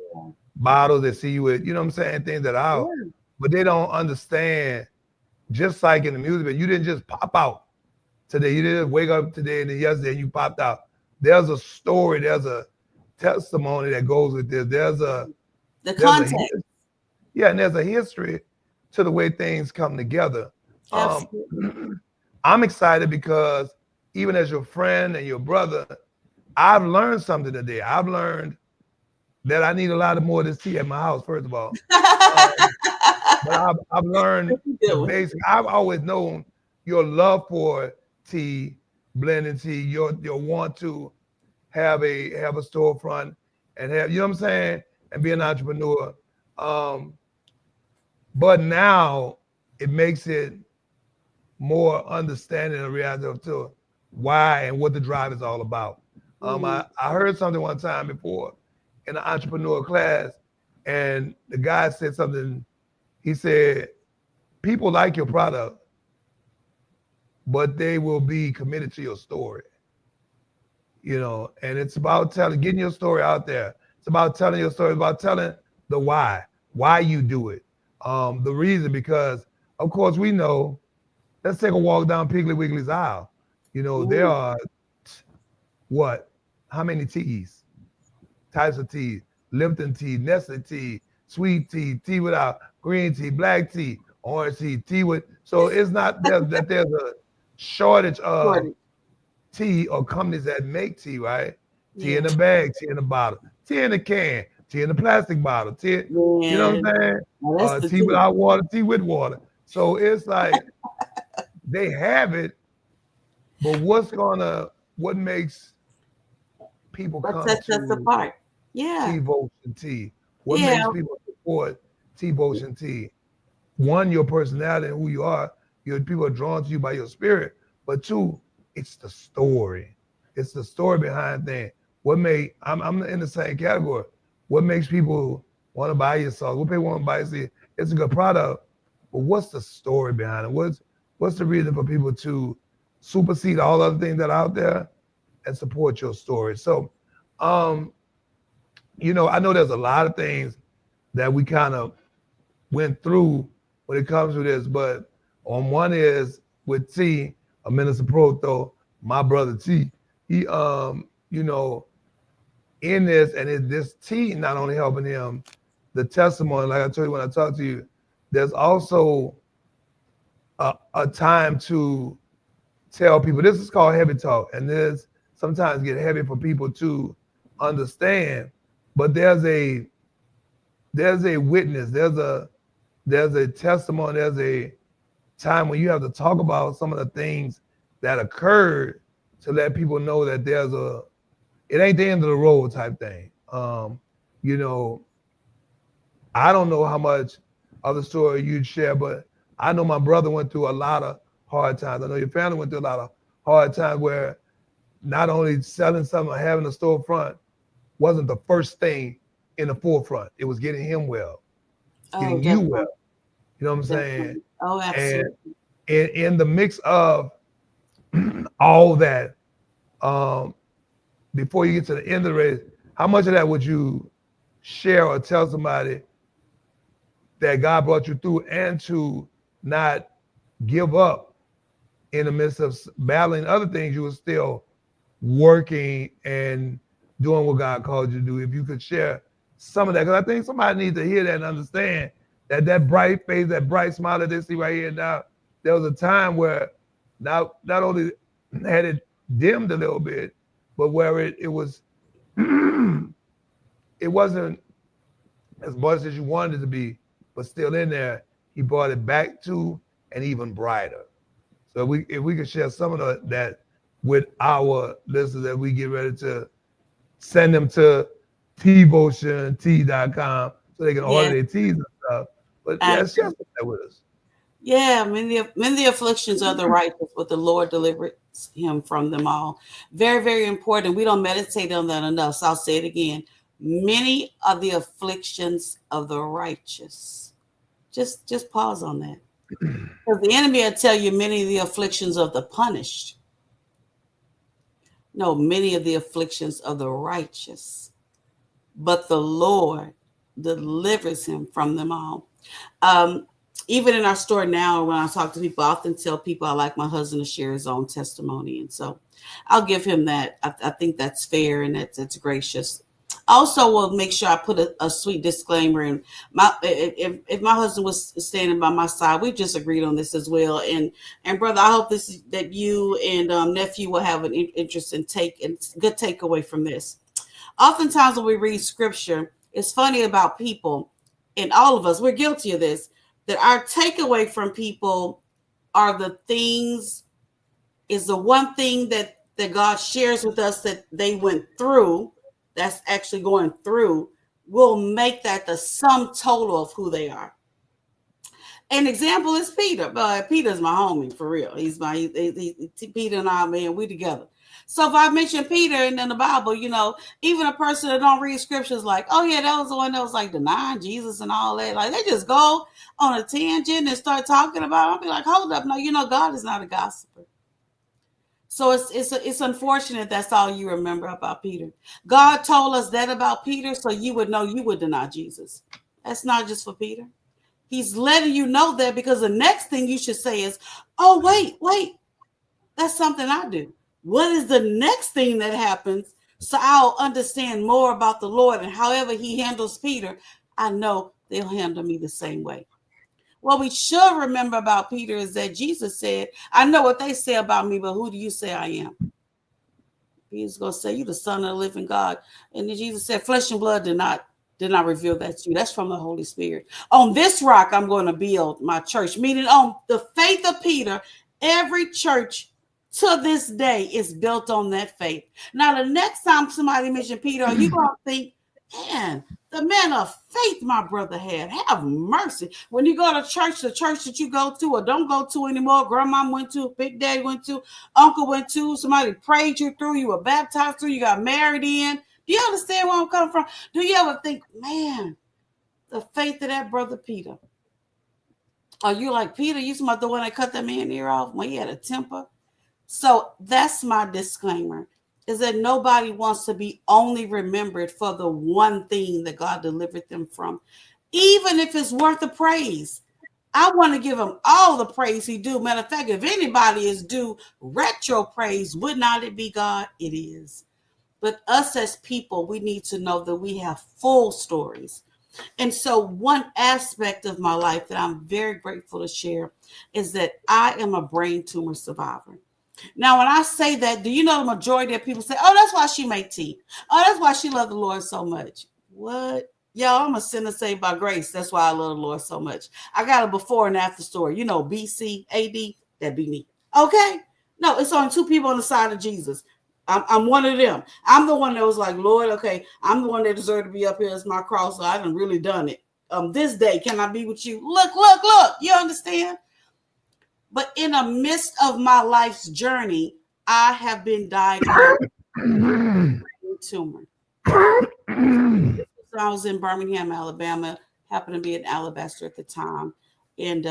bottles, they see you with, you know what I'm saying, things that out, but they don't understand, just like in the music, but you didn't just pop out today. You didn't wake up today and then yesterday and you popped out. There's a story, there's a testimony that goes with this. There's the context. And there's a history to the way things come together. I'm excited because even as your friend and your brother, I've learned something today. I've learned that I need a lot more of this tea at my house, first of all. But I've learned the basic. I've always known your love for tea, blending tea, your want to have a storefront and have, you know what I'm saying, and be an entrepreneur. But now it makes it more understanding and reality to why and what the drive is all about. I heard something one time before in an entrepreneur class, and the guy said something. He said, people like your product, but they will be committed to your story. You know, and it's about getting your story out there. It's about telling your story, about telling the why you do it. The reason, because of course we know, let's take a walk down Piggly Wiggly's aisle. You know, there are how many teas? Types of tea: Lipton tea, Nestle tea, sweet tea, tea without, green tea, black tea, orange tea with. So it's not that there's a shortage of Shortage. tea or companies that make tea, right? Tea in Yeah. the bag, tea in the bottle, tea in the can, tea in the plastic bottle, tea. You know Yeah. what I'm saying? Well, that's the Tea tea. without water, tea with water. So it's like they have it, but what makes people What come sets us to apart? Yeah. T-Votion Tea? What Yeah. makes people support T-Votion Tea? One, your personality and who you are. Your people are drawn to you by your spirit. But two, it's the story. It's the story behind things. I'm in the same category. What makes people want to buy your sauce? What people want to buy it? It's a good product, but what's the story behind it? What's the reason for people to supersede all other things that are out there and support your story? So, um, I know there's a lot of things that we kind of went through when it comes to this, but on one is with T, a Minister Proto, my brother T, he in this and this T not only helping him, the testimony, like I told you when I talked to you, there's also a time to tell people this is called heavy talk, and this sometimes get heavy for people to understand, but there's a witness, there's a testimony, there's a time when you have to talk about some of the things that occurred to let people know that it ain't the end of the road type thing. You know, I don't know how much of the story you'd share, but I know my brother went through a lot of hard times. I know your family went through a lot of hard times where not only selling something or having a storefront wasn't the first thing in the forefront. It was getting him well, Oh, getting you well. definitely. You know what I'm saying? Definitely. Oh, And absolutely. in the mix of all that, um, before you get to the end of the race, how much of that would you share or tell somebody that God brought you through and to not give up in the midst of battling other things? You were still working and doing what God called you to do. If you could share some of that, because I think somebody needs to hear that and understand that bright face, that bright smile that they see right here now, there was a time where not only had it dimmed a little bit, but where it was it wasn't as much as you wanted it to be, but still in there, he brought it back to and even brighter. So if we could share some of that with our listeners that we get ready to send them to tvotiontea.com so they can order Yeah. their teas and stuff. But yeah, share some Absolutely. of that with us. Yeah, many afflictions of the righteous, but the Lord delivers him from them all. Very, very important. We don't meditate on that enough. So I'll say it again. Many of the afflictions of the righteous. Just pause on that. Because the enemy will tell you many of the afflictions of the punished. No, many of the afflictions of the righteous. But the Lord delivers him from them all. Um, Even in our store now, when I talk to people, I often tell people I like my husband to share his own testimony, and so I'll give him that. I think that's fair and that's gracious. Also, will make sure I put a sweet disclaimer in. If my husband was standing by my side, we just agreed on this as well. And brother, I hope this is, that you and nephew will have an interest in take and good takeaway from this. Oftentimes when we read scripture, it's funny about people, and all of us, we're guilty of this, that our takeaway from people are the things, is the one thing that God shares with us that they went through, that's actually going through, will make that the sum total of who they are. An example is Peter. But Peter's my homie for real. He's my Peter and I, man, we together. So if I mention Peter and in the Bible, even a person that don't read scriptures, like, oh yeah, that was the one that was like denying Jesus and all that. Like they just go on a tangent and start talking about it. I'll be like, hold up, no, God is not a gossiper. So it's unfortunate that's all you remember about Peter. God told us that about Peter, so you would know you would deny Jesus. That's not just for Peter. He's letting you know that because the next thing you should say is, oh, wait, that's something I do. What is the next thing that happens? So I'll understand more about the Lord, and however he handles Peter, I know they'll handle me the same way. What we should remember about Peter is that Jesus said, I know what they say about me, but who do you say I am? He's going to say, you the son of the living God. And then Jesus said, flesh and blood did not reveal that to you. That's from the Holy Spirit. On this rock, I'm going to build my church. Meaning on the faith of Peter, every church to this day is built on that faith. Now, the next time somebody mentioned Peter, you going to think, man, the man of faith my brother had. Have mercy. When you go to church, the church that you go to or don't go to anymore, grandma went to, big daddy went to, uncle went to, somebody prayed you through, you were baptized through, you got married in. Do you understand where I'm coming from? Do you ever think, man, the faith of that brother Peter? Are you like Peter? You about the one that cut that man ear off when he had a temper? So that's my disclaimer, is that nobody wants to be only remembered for the one thing that God delivered them from, even if it's worth the praise. I want to give him all the praise he do. Matter of fact, if anybody is due retro praise, would not it be God? It is. But us as people, we need to know that we have full stories. And so one aspect of my life that I'm very grateful to share is that I am a brain tumor survivor. Now, when I say that, do you know the majority of people say, oh, that's why she made tea. Oh, that's why she loved the Lord so much. What? Y'all, I'm a sinner saved by grace. That's why I love the Lord so much. I got a before and after story. You know, BC, AD, that'd be me. Okay? No, it's only two people on the side of Jesus. I'm one of them. I'm the one that was like, Lord, okay, I'm the one that deserved to be up here as my cross. So I done really done it. This day, can I be with you? Look. You understand? But in the midst of my life's journey, I have been diagnosed with a tumor. I was in Birmingham, Alabama, happened to be in Alabaster at the time. And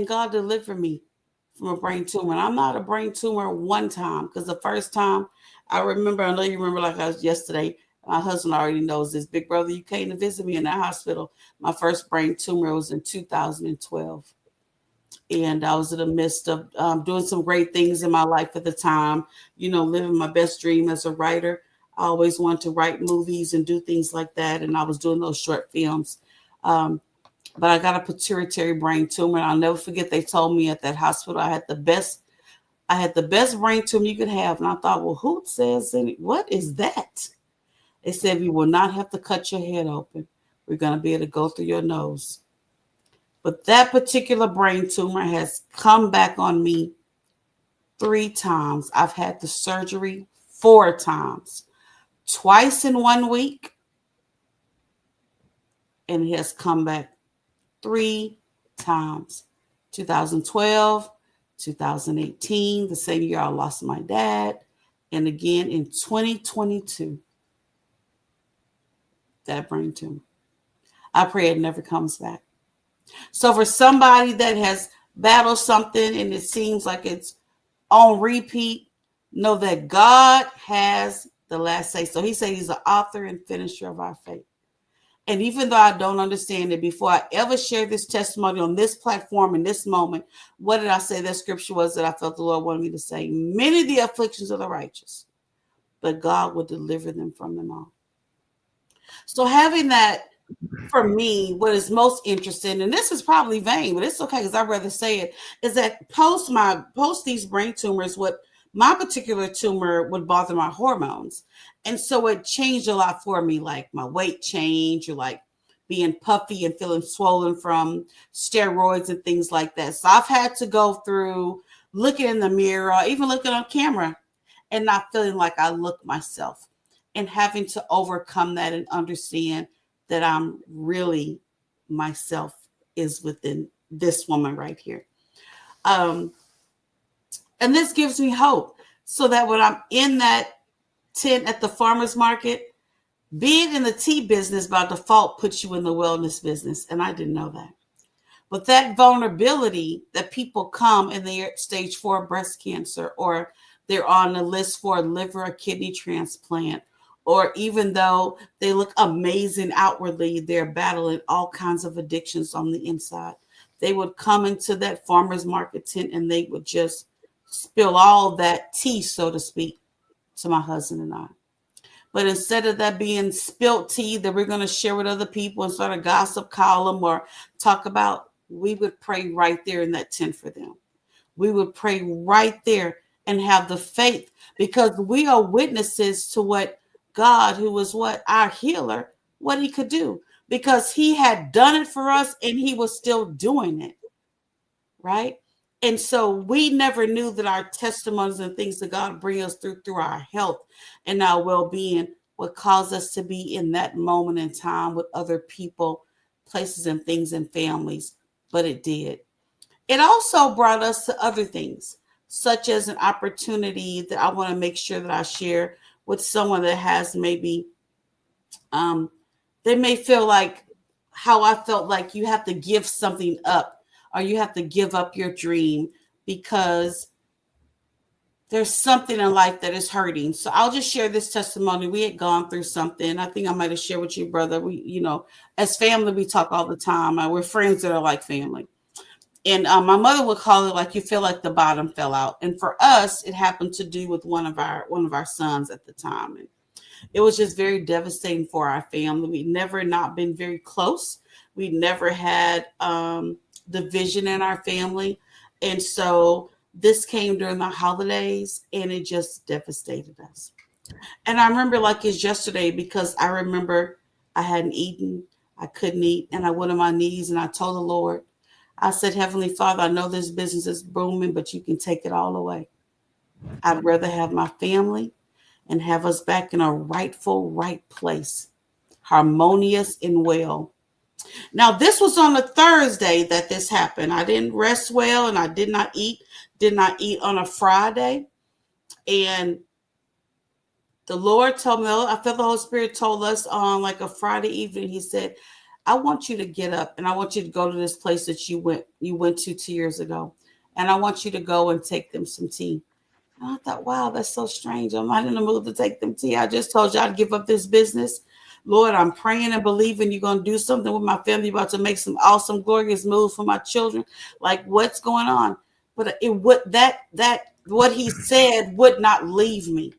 God delivered me from a brain tumor. And I'm not a brain tumor one time, because the first time I know you remember like I was yesterday, my husband already knows this. Big brother, you came to visit me in that hospital. My first brain tumor was in 2012. And I was in the midst of doing some great things in my life at the time, living my best dream as a writer. I always wanted to write movies and do things like that. And I was doing those short films. But I got a pituitary brain tumor. And I'll never forget, they told me at that hospital I had the best brain tumor you could have. And I thought, well, who says what is that? They said, we will not have to cut your head open. We're going to be able to go through your nose. But that particular brain tumor has come back on me 3 times. I've had the surgery 4 times, twice in 1 week. And it has come back 3 times. 2012, 2018, the same year I lost my dad. And again in 2022, that brain tumor. I pray it never comes back. So for somebody that has battled something and it seems like it's on repeat, know that God has the last say. So he said he's the author and finisher of our faith. And even though I don't understand it, before I ever shared this testimony on this platform in this moment, what did I say that scripture was that I felt the Lord wanted me to say? Many of the afflictions of the righteous, but God will deliver them from them all. So having that, for me, what is most interesting, and this is probably vain, but it's okay because I'd rather say it, is that post these brain tumors, what my particular tumor would bother my hormones. And so it changed a lot for me, like my weight change, or like being puffy and feeling swollen from steroids and things like that. So I've had to go through looking in the mirror, even looking on camera and not feeling like I look myself, and having to overcome that and understand that I'm really myself is within this woman right here. And this gives me hope, so that when I'm in that tent at the farmer's market, being in the tea business by default puts you in the wellness business. And I didn't know that. But that vulnerability that people come and they're stage 4 breast cancer, or they're on the list for a liver or kidney transplant, or even though they look amazing outwardly, they're battling all kinds of addictions on the inside. They would come into that farmer's market tent and they would just spill all that tea, so to speak, to my husband and I. But instead of that being spilt tea that we're going to share with other people and start a gossip column or talk about, we would pray right there in that tent for them. We would pray right there and have the faith, because we are witnesses to what God, who was what our healer, what he could do, because he had done it for us and he was still doing it, right? And so we never knew that our testimonies and things that God bring us through our health and our well-being would cause us to be in that moment in time with other people, places and things and families. But it did. It also brought us to other things, such as an opportunity that I want to make sure that I share with someone that has maybe, um, they may feel like how I felt, like you have to give something up or you have to give up your dream because there's something in life that is hurting. So I'll just share this testimony. We had gone through something. I think I might have shared with you, brother. As family, we talk all the time. We're friends that are like family. And my mother would call it like you feel like the bottom fell out. And for us, it happened to do with one of our sons at the time. And it was just very devastating for our family. We'd never not been very close. We never had division in our family. And so this came during the holidays and it just devastated us. And I remember like it's yesterday because I remember I hadn't eaten, I couldn't eat, and I went on my knees and I told the Lord, I said, Heavenly Father, I know this business is booming, but you can take it all away. I'd rather have my family and have us back in a rightful, right place, harmonious and well. Now, this was on a Thursday that this happened. I didn't rest well and I did not eat on a Friday. And the Lord told me, I felt the Holy Spirit told us on like a Friday evening, he said, I want you to get up and I want you to go to this place that you went to 2 years ago. And I want you to go and take them some tea. And I thought, wow, that's so strange. I'm not in the mood to take them tea. I just told you I'd give up this business. Lord, I'm praying and believing you're going to do something with my family. You're about to make some awesome, glorious moves for my children. Like, what's going on? But it would that what he said would not leave me.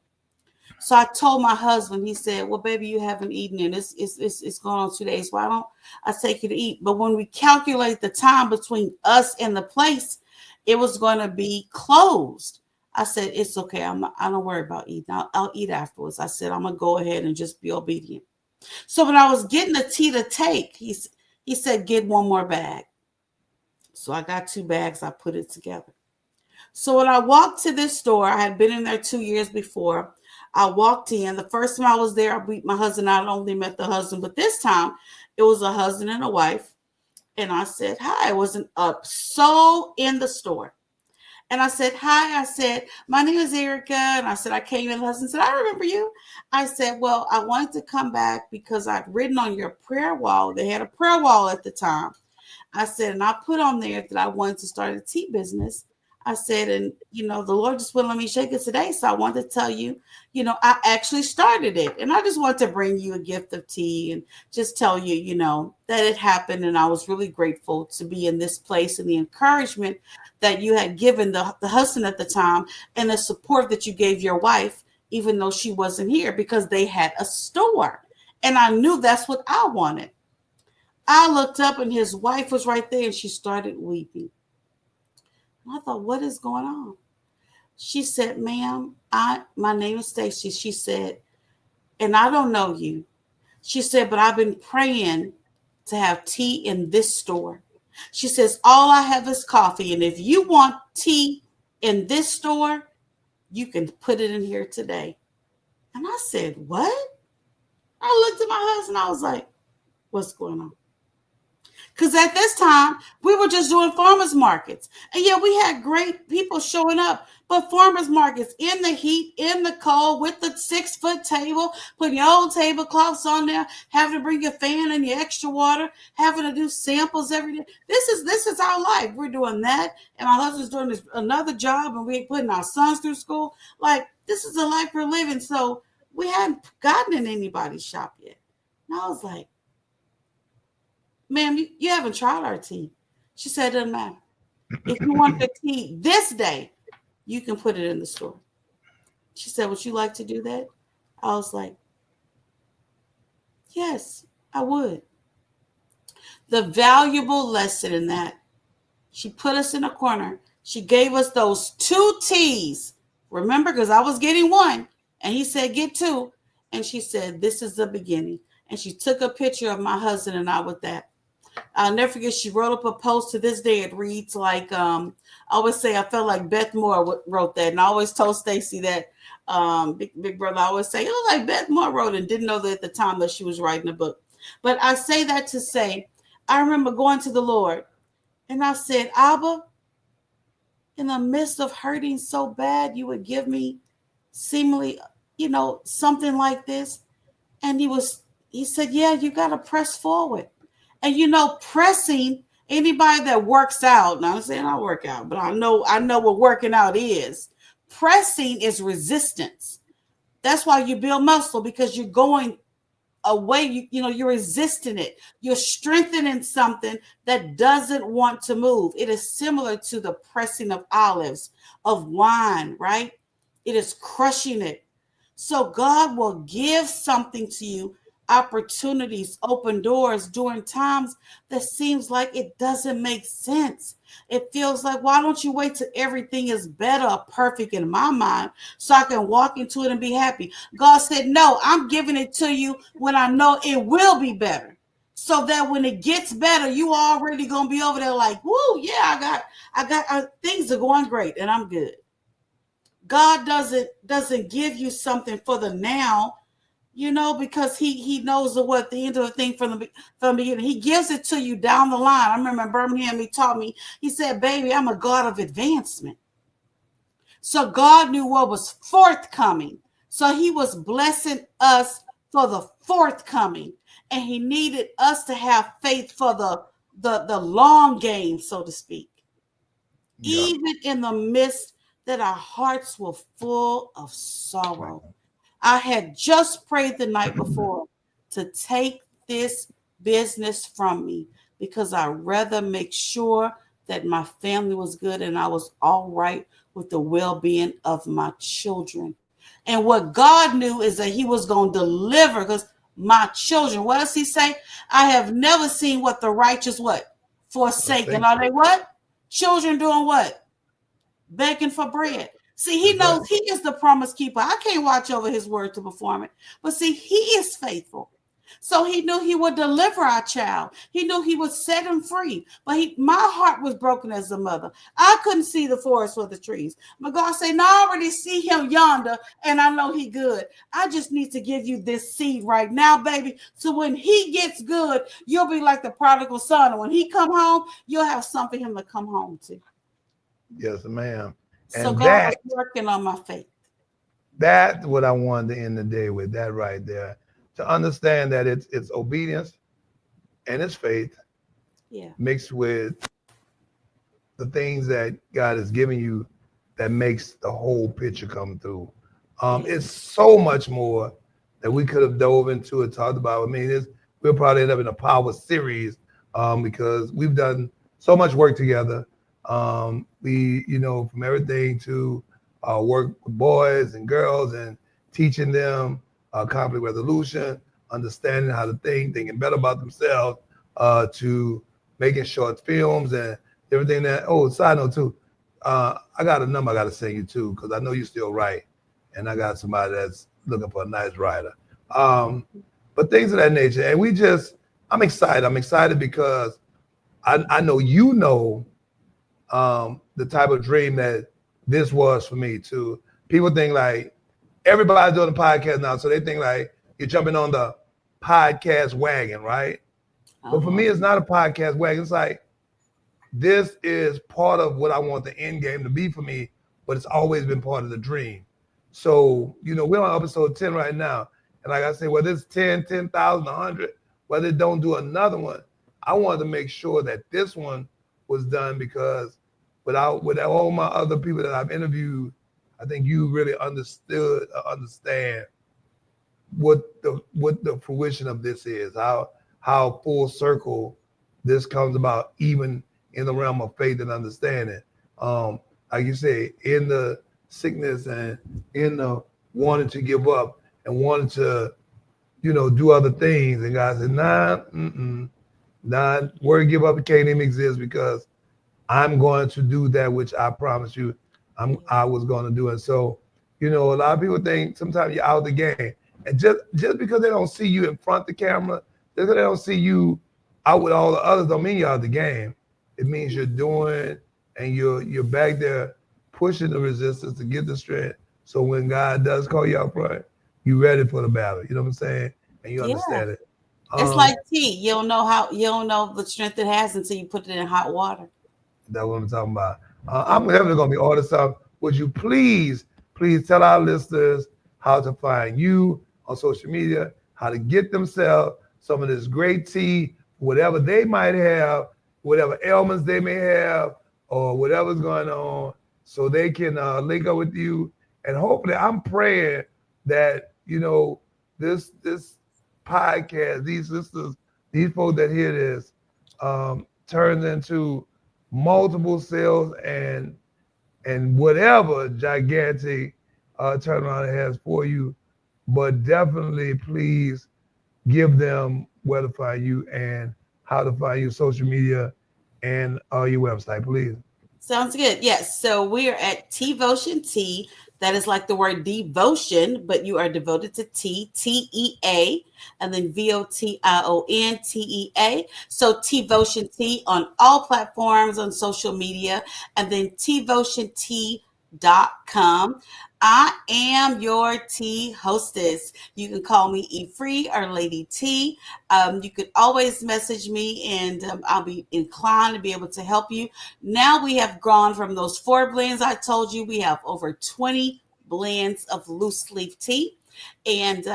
So I told my husband, he said, well, baby, you haven't eaten and it's going on 2 days. Why don't I take you to eat? But when we calculate the time between us and the place, it was going to be closed. I said, it's okay. I don't worry about eating. I'll eat afterwards. I said, I'm going to go ahead and just be obedient. So when I was getting the tea to take, he said, get one more bag. So I got 2 bags. I put it together. So when I walked to this store, I had been in there 2 years before. I walked in. The first time I was there, my husband. I not only met the husband, but this time it was a husband and a wife. And I said, hi. I wasn't up so in the store. And I said, hi. I said, my name is Erica. And I said, I came in. The husband said, I remember you. I said, well, I wanted to come back because I'd written on your prayer wall. They had a prayer wall at the time. I said, and I put on there that I wanted to start a tea business. I said, and the Lord just wouldn't let me shake it today. So I wanted to tell you, I actually started it. And I just want to bring you a gift of tea and just tell you, that it happened. And I was really grateful to be in this place and the encouragement that you had given the husband at the time and the support that you gave your wife, even though she wasn't here, because they had a store. And I knew that's what I wanted. I looked up and his wife was right there and she started weeping. And I thought, what is going on? She said, ma'am, my name is Stacy. She said, and I don't know you. She said, but I've been praying to have tea in this store. She says, all I have is coffee. And if you want tea in this store, you can put it in here today. And I said, what? I looked at my husband. I was like, what's going on? Because at this time, we were just doing farmers markets. And yeah, we had great people showing up. But farmers markets in the heat, in the cold, with the 6-foot table, putting your old tablecloths on there, having to bring your fan and your extra water, having to do samples every day. This is our life. We're doing that. And my husband's doing another job, and we're putting our sons through school. Like, this is the life we're living. So we hadn't gotten in anybody's shop yet. And I was like, ma'am, you haven't tried our tea. She said, it doesn't matter. If you want the tea this day, you can put it in the store. She said, would you like to do that? I was like, Yes, I would. The valuable lesson in that, she put us in a corner. She gave us those two T's. Remember, because I was getting one, and he said, get two. And she said, this is the beginning. And she took a picture of my husband and I with that. I'll never forget, she wrote up a post to this day. It reads like, I always say, I felt like Beth Moore wrote that. And I always told Stacy that, big brother, I always say, oh, like Beth Moore wrote it. Didn't know that at the time that she was writing a book. But I say that to say, I remember going to the Lord and I said, Abba, in the midst of hurting so bad, you would give me seemingly, something like this. And he said, yeah, you got to press forward. And pressing, anybody that works out, now I'm saying I work out, but I know what working out is. Pressing is resistance. That's why you build muscle, because you're going away, you're resisting it, you're strengthening something that doesn't want to move. It is similar to the pressing of olives, of wine, right? It is crushing it. So God will give something to you, opportunities, open doors during times that seems like it doesn't make sense. It feels like, why don't you wait till everything is better or perfect in my mind so I can walk into it and be happy? God said, no, I'm giving it to you when I know it will be better. So that when it gets better, you already gonna be over there like, whoo, yeah, I got things are going great and I'm good. God doesn't give you something for the now, because he knows the end of the thing from the beginning. He gives it to you down the line. I remember in Birmingham, he taught me. He said, "Baby, I'm a God of advancement." So God knew what was forthcoming. So He was blessing us for the forthcoming, and He needed us to have faith for the long game, so to speak. Yeah. Even in the midst that our hearts were full of sorrow. I had just prayed the night before to take this business from me because I rather make sure that my family was good and I was all right with the well-being of my children. And what God knew is that He was going to deliver, because my children, what does He say? I have never seen what the righteous what? Forsaken. Are they what? Children doing what? Begging for bread. See, He That's right. knows He is the promise keeper. I can't watch over His word to perform it. But see, He is faithful. So He knew He would deliver our child. He knew He would set him free. But my heart was broken as a mother. I couldn't see the forest for the trees. But God said, no, I already see him yonder, and I know he good. I just need to give you this seed right now, baby. So when he gets good, you'll be like the prodigal son. And when he come home, you'll have something for him to come home to. Yes, ma'am. So And God was working on my faith. that's what I wanted to end the day with. That right there, to understand that it's obedience and it's faith Yeah. mixed with the things that God has given you that makes the whole picture come through. Yes. It's so much more that we could have dove into and talked about. I mean, we'll probably end up in a power series because we've done so much work together. From everything to work with boys and girls and teaching them conflict resolution, understanding how to think, thinking better about themselves, to making short films and everything that. Oh, side note too, I got a number I got to send you too because I know you still write, and I got somebody that's looking for a nice writer. But things of that nature, and I'm excited. I'm excited because I know the type of dream that this was for me too. People think like everybody's doing a podcast now, so they think like you're jumping on the podcast wagon, right? But for me, it's not a podcast wagon. It's like this is part of what I want the end game to be for me, but it's always been part of the dream. So, we're on episode 10 right now. And like I said, whether it's 10, 10,000, 100, whether it don't do another one, I wanted to make sure that this one was done because with all my other people that I've interviewed, I think you really understand what the fruition of this is, how full circle this comes about, even in the realm of faith and understanding. Like you say, in the sickness and in the wanting to give up and wanting to, do other things. And God said, nah, nah, word give up, it can't even exist because I'm going to do that which I promised you I was going to do. And so, a lot of people think sometimes you're out of the game. And just because they don't see you in front of the camera, just because they don't see you out with all the others, don't mean you're out of the game. It means you're doing and you're back there pushing the resistance to get the strength. So when God does call you out front, you ready for the battle. You know what I'm saying? And you Yeah. understand it. It's like tea. You don't know the strength it has until you put it in hot water. That's what I'm talking about. I'm definitely going to be all this stuff. Would you please tell our listeners how to find you on social media, how to get themselves some of this great tea, whatever they might have, whatever ailments they may have, or whatever's going on, so they can link up with you. And hopefully, I'm praying that this podcast, these sisters, these folks that hear this, turns into multiple sales and whatever gigantic turnaround it has for you. But definitely, please give them where to find you and how to find you, social media and your website, please. Sounds good. Yes. So we are at T-Votion T. That is like the word devotion, but you are devoted to T, T-E-A, and then VOTIONTEA. So T-Votion T on all platforms on social media, and then TVotionT.com. I am your tea hostess. You can call me E Free or Lady T. You could always message me, and I'll be inclined to be able to help you. Now we have gone from those 4 blends I told you. We have over 20 blends of loose leaf tea. And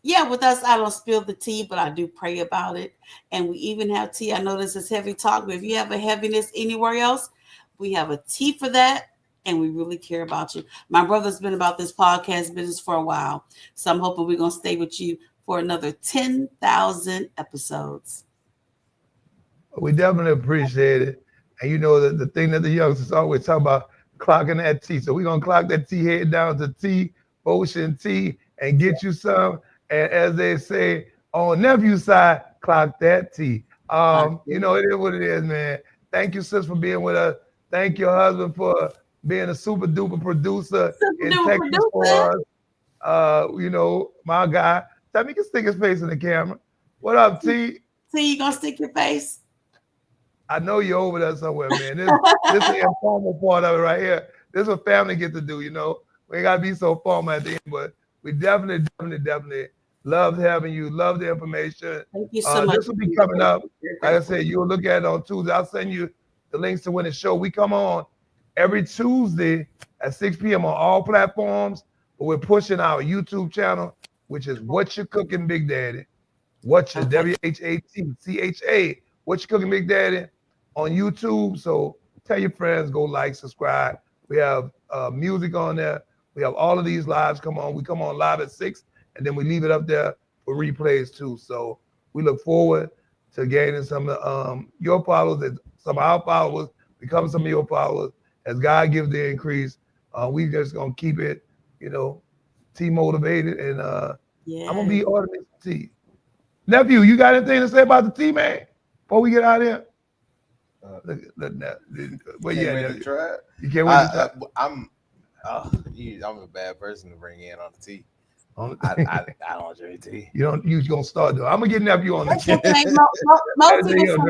yeah, with us, I don't spill the tea, but I do pray about it. And we even have tea. I know this is heavy talk, but if you have a heaviness anywhere else, we have a tea for that. And we really care about you. My brother's been about this podcast business for a while. So I'm hoping we're going to stay with you for another 10,000 episodes. We definitely appreciate it. And the thing that the youngsters always talk about, clocking that T. So we're going to clock that T head down to T, Ocean T, and get you some. And as they say, on nephew's side, clock that T. It is what it is, man. Thank you, sis, for being with us. Thank your husband for being a super duper producer in Texas for us. My guy. Tell me, he can stick his face in the camera. What up, T? T, you gonna stick your face? I know you're over there somewhere, man. This is the informal part of it right here. This is what family get to do, We ain't gotta be so formal at the end, but we definitely loved having you, love the information. Thank you so much. This will be coming up. Like I said, you'll look at it on Tuesday. I'll send you the links to when the show. We come on every Tuesday at 6 p.m. on all platforms, but we're pushing our YouTube channel, which is What You Cooking Big Daddy. What You, WHATCHA, What You Cooking Big Daddy on YouTube. So tell your friends, go like, subscribe. We have music on there. We have all of these lives come on. We come on live at 6, and then we leave it up there for replays too. So we look forward to gaining some of your followers and some of our followers, become some of your followers. As God gives the increase, we just gonna keep it, tea motivated, and I'm gonna be ordering some tea. Nephew, you got anything to say about the tea, man? Before we get out of here, well, yeah, wait to try it. You can't wait to try. I'm a bad person to bring in on the tea. I don't drink tea. You gonna start though. I'm gonna get nephew on the tea. Okay. Most people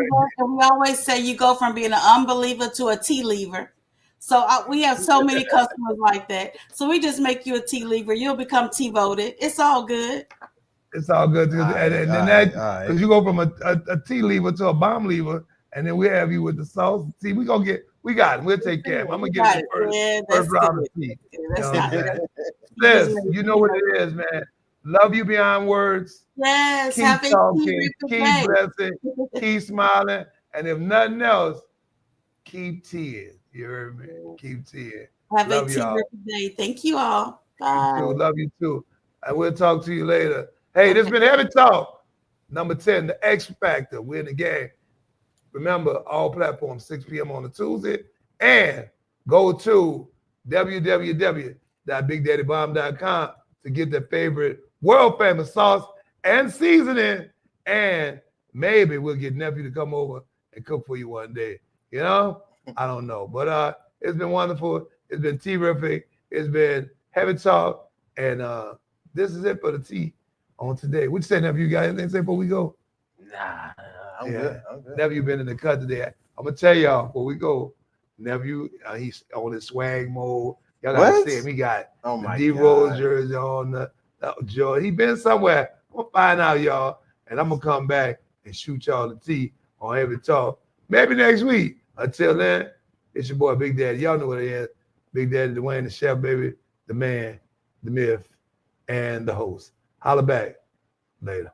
we always say you go from being an unbeliever to a tea lever. So we have so many customers like that. So we just make you a tea lever. You'll become tea voted. It's all good. It's all good. And then because you go from a tea lever to a bomb lever, and then we have you with the sauce. See, we got it. We'll take care of it. I'm gonna give you the first round of tea. Sis, you know what it is, man. Love you beyond words. Yes. Keep talking, keep blessing, keep smiling, and if nothing else, keep tears. You heard me? Keep tears. Have a terrific day. Thank you all. Bye. Love you too. And we'll talk to you later. Hey, this has been Heavy Talk. Number 10, The X Factor. We're in the game. Remember, all platforms, 6 p.m. on a Tuesday. And go to www.bigdaddybomb.com to get their favorite world famous sauce and seasoning, and maybe we'll get nephew to come over and cook for you one day. You know, I don't know, but it's been wonderful. It's been terrific. It's been heavy talk, and this is it for the tea on today. What you say, nephew? You got anything to say before we go? Nah, I'm good. Nephew been in the cut today. I'm gonna tell y'all before we go. Nephew, he's on his swag mode. Y'all gotta see him. He got the D Rose jersey on the Joy. He been somewhere. I'm gonna find out, y'all, and I'm gonna come back and shoot y'all the tea on Heavy Talk. Maybe next week. Until then, it's your boy Big Daddy. Y'all know what it is. Big Daddy Dwayne, the chef, baby, the man, the myth, and the host. Holla back. Later.